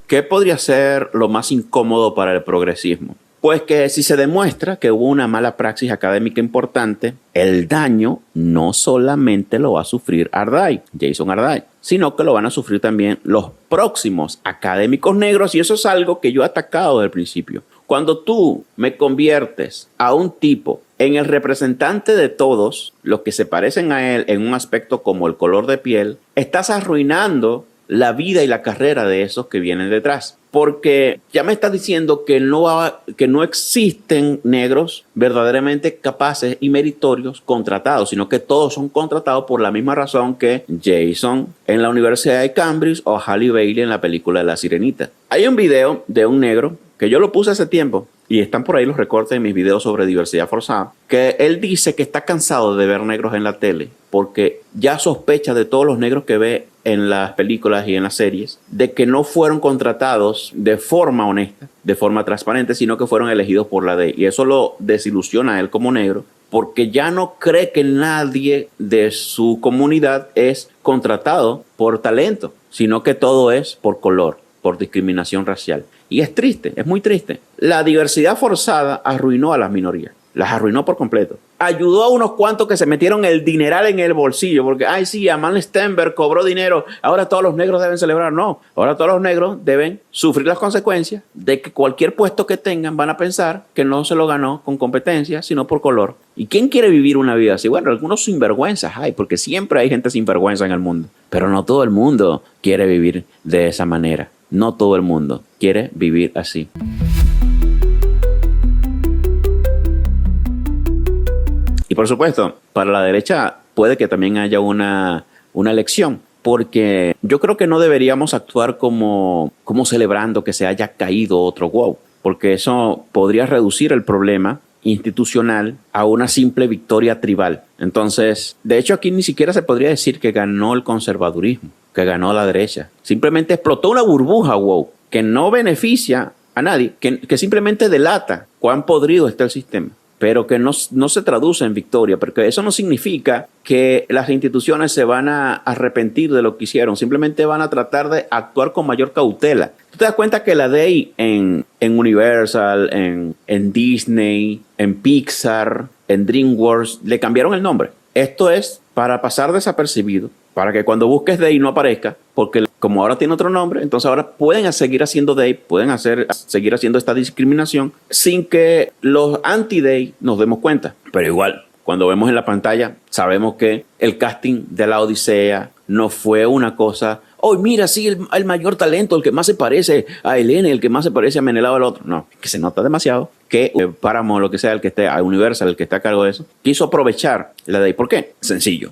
¿Qué podría ser lo más incómodo para el progresismo? Pues que si se demuestra que hubo una mala praxis académica importante, el daño no solamente lo va a sufrir Jason Arday, sino que lo van a sufrir también los próximos académicos negros, y eso es algo que yo he atacado desde el principio. Cuando tú me conviertes a un tipo en el representante de todos los que se parecen a él en un aspecto como el color de piel, estás arruinando la vida y la carrera de esos que vienen detrás. Porque ya me estás diciendo que no existen negros verdaderamente capaces y meritorios contratados, sino que todos son contratados por la misma razón que Jason en la Universidad de Cambridge o Halle Bailey en la película de La Sirenita. Hay un video de un negro que yo lo puse hace tiempo y están por ahí los recortes de mis videos sobre diversidad forzada, que él dice que está cansado de ver negros en la tele porque ya sospecha de todos los negros que ve en las películas y en las series, de que no fueron contratados de forma honesta, de forma transparente, sino que fueron elegidos por la ley. Y eso lo desilusiona a él como negro, porque ya no cree que nadie de su comunidad es contratado por talento, sino que todo es por color, por discriminación racial. Y es triste, es muy triste. La diversidad forzada arruinó a las minorías. Las arruinó por completo. Ayudó a unos cuantos que se metieron el dineral en el bolsillo, porque, ay, sí, Amal Stenberg cobró dinero, ahora todos los negros deben celebrar. No, ahora todos los negros deben sufrir las consecuencias de que cualquier puesto que tengan van a pensar que no se lo ganó con competencia, sino por color. ¿Y quién quiere vivir una vida así? Bueno, algunos sinvergüenzas hay, porque siempre hay gente sinvergüenza en el mundo, pero no todo el mundo quiere vivir de esa manera. No todo el mundo quiere vivir así. Y por supuesto, para la derecha puede que también haya una lección, porque yo creo que no deberíamos actuar como celebrando que se haya caído otro wow, porque eso podría reducir el problema institucional a una simple victoria tribal. Entonces, de hecho, aquí ni siquiera se podría decir que ganó el conservadurismo, que ganó la derecha. Simplemente explotó una burbuja wow que no beneficia a nadie, que simplemente delata cuán podrido está el sistema, pero que no se traduce en victoria, porque eso no significa que las instituciones se van a arrepentir de lo que hicieron, simplemente van a tratar de actuar con mayor cautela. Tú te das cuenta que la DEI en Universal, en Disney, en Pixar, en DreamWorks, le cambiaron el nombre. Esto es para pasar desapercibido, para que cuando busques DEI no aparezca, porque como ahora tiene otro nombre, entonces ahora pueden seguir haciendo DEI, pueden seguir haciendo esta discriminación sin que los anti-DEI nos demos cuenta. Pero igual, cuando vemos en la pantalla, sabemos que el casting de La Odisea no fue una cosa, oh, mira, sí, el mayor talento, el que más se parece a Helene, el que más se parece a Menelao, el otro. No, que se nota demasiado que Paramount, lo que sea, el que esté, a Universal, el que está a cargo de eso, quiso aprovechar la DEI. ¿Por qué? Sencillo.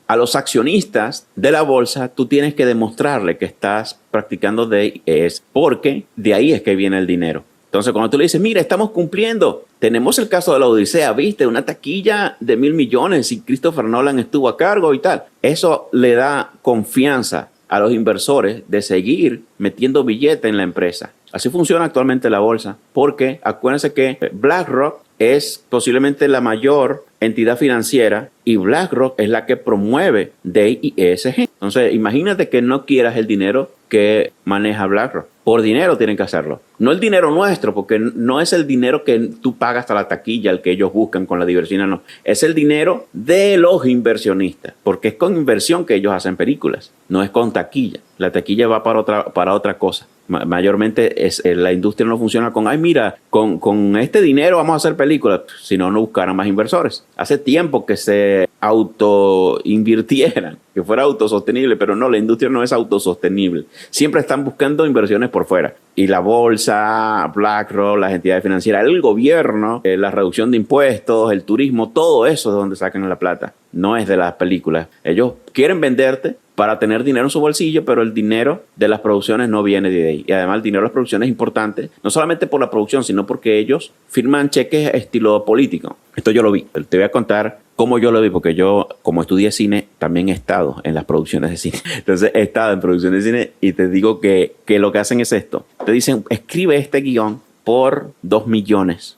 A los accionistas de la bolsa, tú tienes que demostrarle que estás practicando DEI, es porque de ahí es que viene el dinero. Entonces, cuando tú le dices, mira, estamos cumpliendo, tenemos el caso de la Odisea, viste, una taquilla de 1.000 millones y Christopher Nolan estuvo a cargo y tal. Eso le da confianza a los inversores de seguir metiendo billete en la empresa. Así funciona actualmente la bolsa, porque acuérdense que BlackRock es posiblemente la mayor entidad financiera y BlackRock es la que promueve DEI y ESG. Entonces, imagínate que no quieras el dinero que maneja BlackRock. Por dinero tienen que hacerlo. No el dinero nuestro, porque no es el dinero que tú pagas hasta la taquilla, el que ellos buscan con la diversión, no. Es el dinero de los inversionistas, porque es con inversión que ellos hacen películas, no es con taquilla. La taquilla va para otra cosa. Mayormente la industria no funciona con, ay, mira, con este dinero vamos a hacer películas, si no buscaran más inversores. Hace tiempo que se autoinvirtieran, que fuera autosostenible, pero no, la industria no es autosostenible. Siempre están buscando inversiones por fuera. Y la bolsa, BlackRock, las entidades financieras, el gobierno, la reducción de impuestos, el turismo, todo eso es donde sacan la plata. No es de las películas. Ellos quieren venderte para tener dinero en su bolsillo, pero el dinero de las producciones no viene de ahí. Y además el dinero de las producciones es importante, no solamente por la producción, sino porque ellos firman cheques estilo político. Esto yo lo vi. Te voy a contar cómo yo lo vi, porque yo, como estudié cine, también he estado en las producciones de cine. Entonces, he estado en producciones de cine y te digo que lo que hacen es esto. Te dicen, escribe este guión por 2 millones.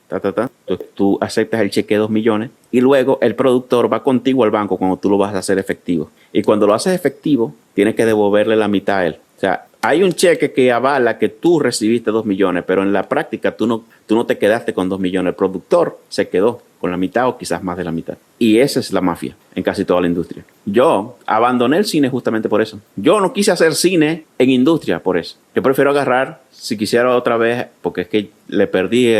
Tú aceptas el cheque de 2 millones y luego el productor va contigo al banco cuando tú lo vas a hacer efectivo. Y cuando lo haces efectivo, tienes que devolverle la mitad a él. O sea, hay un cheque que avala que tú recibiste 2 millones, pero en la práctica tú no te quedaste con 2 millones. El productor se quedó con la mitad o quizás más de la mitad. Y esa es la mafia en casi toda la industria. Yo abandoné el cine justamente por eso. Yo no quise hacer cine en industria por eso. Yo prefiero agarrar, si quisiera otra vez, porque es que le perdí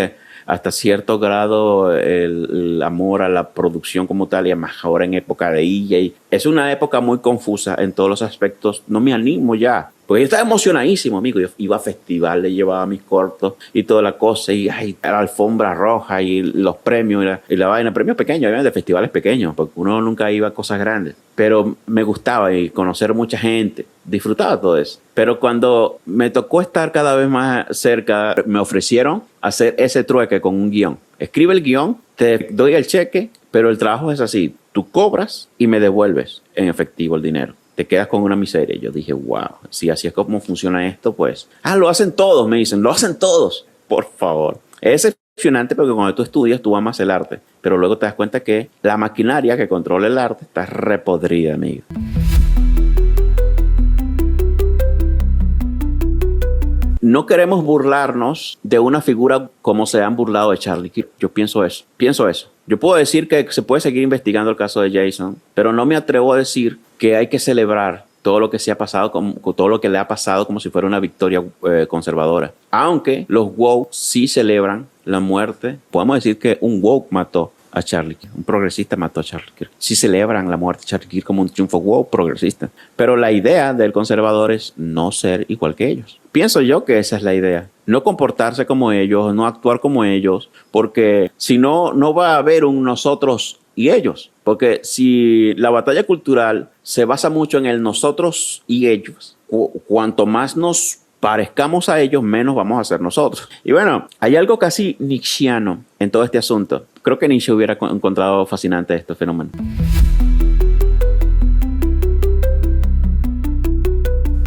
hasta cierto grado el amor a la producción como tal, y además ahora en época de EJ. Es una época muy confusa en todos los aspectos. No me animo ya. Porque yo estaba emocionadísimo, amigo. Yo iba a festivales, llevaba mis cortos y toda la cosa. Y la alfombra roja y los premios y la vaina. Premios pequeños, obviamente, de festivales pequeños. Porque uno nunca iba a cosas grandes. Pero me gustaba y conocer mucha gente. Disfrutaba todo eso. Pero cuando me tocó estar cada vez más cerca, me ofrecieron hacer ese trueque con un guión. Escribe el guión, te doy el cheque, pero el trabajo es así. Tú cobras y me devuelves en efectivo el dinero. Te quedas con una miseria. Yo dije, wow, si así es como funciona esto, pues... lo hacen todos, me dicen, lo hacen todos. Por favor. Es decepcionante porque cuando tú estudias, tú amas el arte. Pero luego te das cuenta que la maquinaria que controla el arte está repodrida, amigo. No queremos burlarnos de una figura como se han burlado de Charlie Kirk. Yo pienso eso. Yo puedo decir que se puede seguir investigando el caso de Jason, pero no me atrevo a decir que hay que celebrar todo lo que se ha pasado, todo lo que le ha pasado como si fuera una victoria conservadora. Aunque los woke sí celebran la muerte. Podemos decir que un woke mató a Charlie Kirk. Un progresista mató a Charlie Kirk. Sí celebran la muerte de Charlie Kirk como un triunfo woke progresista. Pero la idea del conservador es no ser igual que ellos. Pienso yo que esa es la idea. No comportarse como ellos, no actuar como ellos, porque si no, no va a haber un nosotros y ellos. Porque si la batalla cultural se basa mucho en el nosotros y ellos, cuanto más nos parezcamos a ellos, menos vamos a ser nosotros. Y bueno, hay algo casi nietzscheano en todo este asunto. Creo que Nietzsche hubiera encontrado fascinante este fenómeno.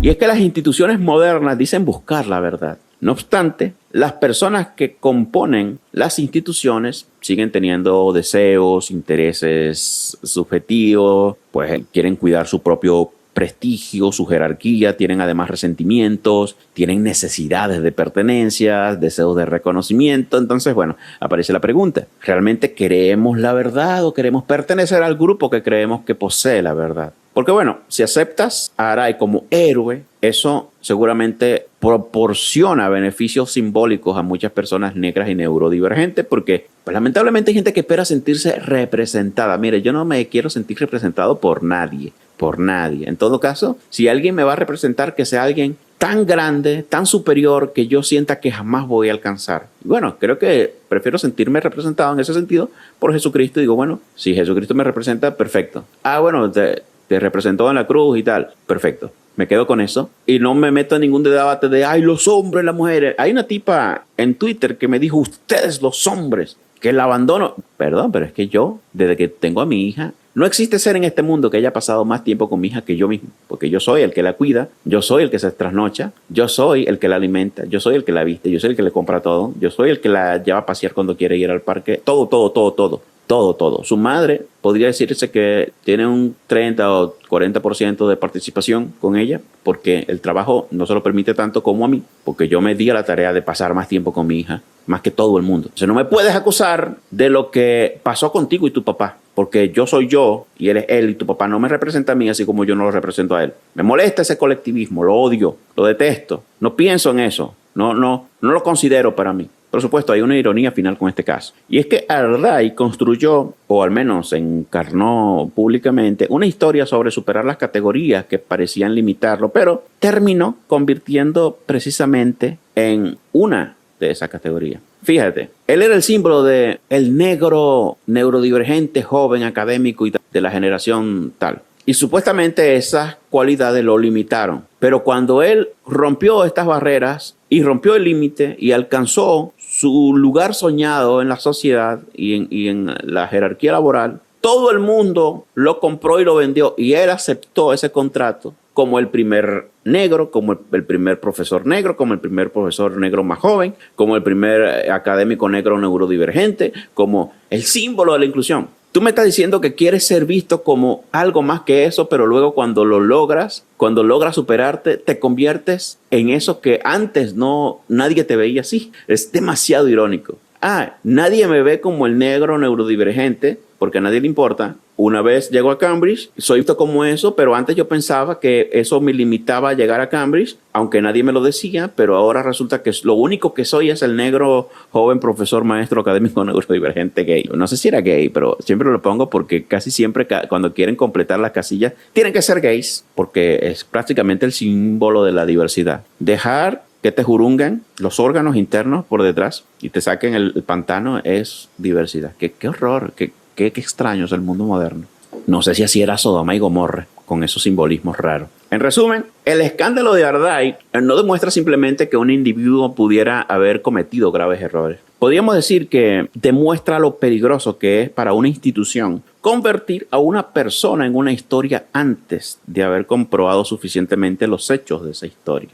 Y es que las instituciones modernas dicen buscar la verdad. No obstante, las personas que componen las instituciones siguen teniendo deseos, intereses subjetivos, pues quieren cuidar su propio prestigio, su jerarquía, tienen además resentimientos, tienen necesidades de pertenencia, deseos de reconocimiento. Entonces, bueno, aparece la pregunta, ¿realmente queremos la verdad o queremos pertenecer al grupo que creemos que posee la verdad? Porque bueno, si aceptas a Arai como héroe, eso seguramente proporciona beneficios simbólicos a muchas personas negras y neurodivergentes, porque pues, lamentablemente hay gente que espera sentirse representada. Mire, yo no me quiero sentir representado por nadie. En todo caso, si alguien me va a representar, que sea alguien tan grande, tan superior, que yo sienta que jamás voy a alcanzar. Y bueno, creo que prefiero sentirme representado en ese sentido por Jesucristo. Y digo, bueno, si Jesucristo me representa, perfecto. Bueno, te representó en la cruz y tal, perfecto. Me quedo con eso y no me meto en ningún debate de, ay, los hombres, las mujeres. Hay una tipa en Twitter que me dijo, ustedes los hombres, que la abandono. Perdón, pero es que yo, desde que tengo a mi hija, no existe ser en este mundo que haya pasado más tiempo con mi hija que yo mismo, porque yo soy el que la cuida, yo soy el que se trasnocha, yo soy el que la alimenta, yo soy el que la viste, yo soy el que le compra todo, yo soy el que la lleva a pasear cuando quiere ir al parque, todo, todo, todo, todo. Todo. Su madre podría decirse que tiene un 30 o 40% de participación con ella porque el trabajo no se lo permite tanto como a mí, porque yo me di a la tarea de pasar más tiempo con mi hija, más que todo el mundo. Entonces no me puedes acusar de lo que pasó contigo y tu papá, porque yo soy yo y él es él y tu papá no me representa a mí así como yo no lo represento a él. Me molesta ese colectivismo, lo odio, lo detesto, no pienso en eso, no lo considero para mí. Por supuesto, hay una ironía final con este caso. Y es que Ardai construyó, o al menos encarnó públicamente, una historia sobre superar las categorías que parecían limitarlo, pero terminó convirtiendo precisamente en una de esas categorías. Fíjate, él era el símbolo de el negro neurodivergente, joven, académico y de la generación tal. Y supuestamente esas cualidades lo limitaron. Pero cuando él rompió estas barreras y rompió el límite y alcanzó su lugar soñado en la sociedad y en la jerarquía laboral, todo el mundo lo compró y lo vendió. Y él aceptó ese contrato como el primer negro, como el primer profesor negro, como el primer profesor negro más joven, como el primer académico negro neurodivergente, como el símbolo de la inclusión. Tú me estás diciendo que quieres ser visto como algo más que eso, pero luego cuando lo logras, cuando logras superarte, te conviertes en eso que antes nadie te veía así. Es demasiado irónico. Nadie me ve como el negro neurodivergente, porque a nadie le importa. Una vez llego a Cambridge, soy visto como eso, pero antes yo pensaba que eso me limitaba a llegar a Cambridge, aunque nadie me lo decía, pero ahora resulta que lo único que soy es el negro, joven, profesor, maestro, académico, neurodivergente, gay. No sé si era gay, pero siempre lo pongo porque casi siempre cuando quieren completar las casillas, tienen que ser gays, porque es prácticamente el símbolo de la diversidad. Dejar que te jurunguen los órganos internos por detrás y te saquen el pantano es diversidad. Qué horror, qué extraño es el mundo moderno. No sé si así era Sodoma y Gomorra, con esos simbolismos raros. En resumen, el escándalo de Ardai no demuestra simplemente que un individuo pudiera haber cometido graves errores. Podríamos decir que demuestra lo peligroso que es para una institución convertir a una persona en una historia antes de haber comprobado suficientemente los hechos de esa historia.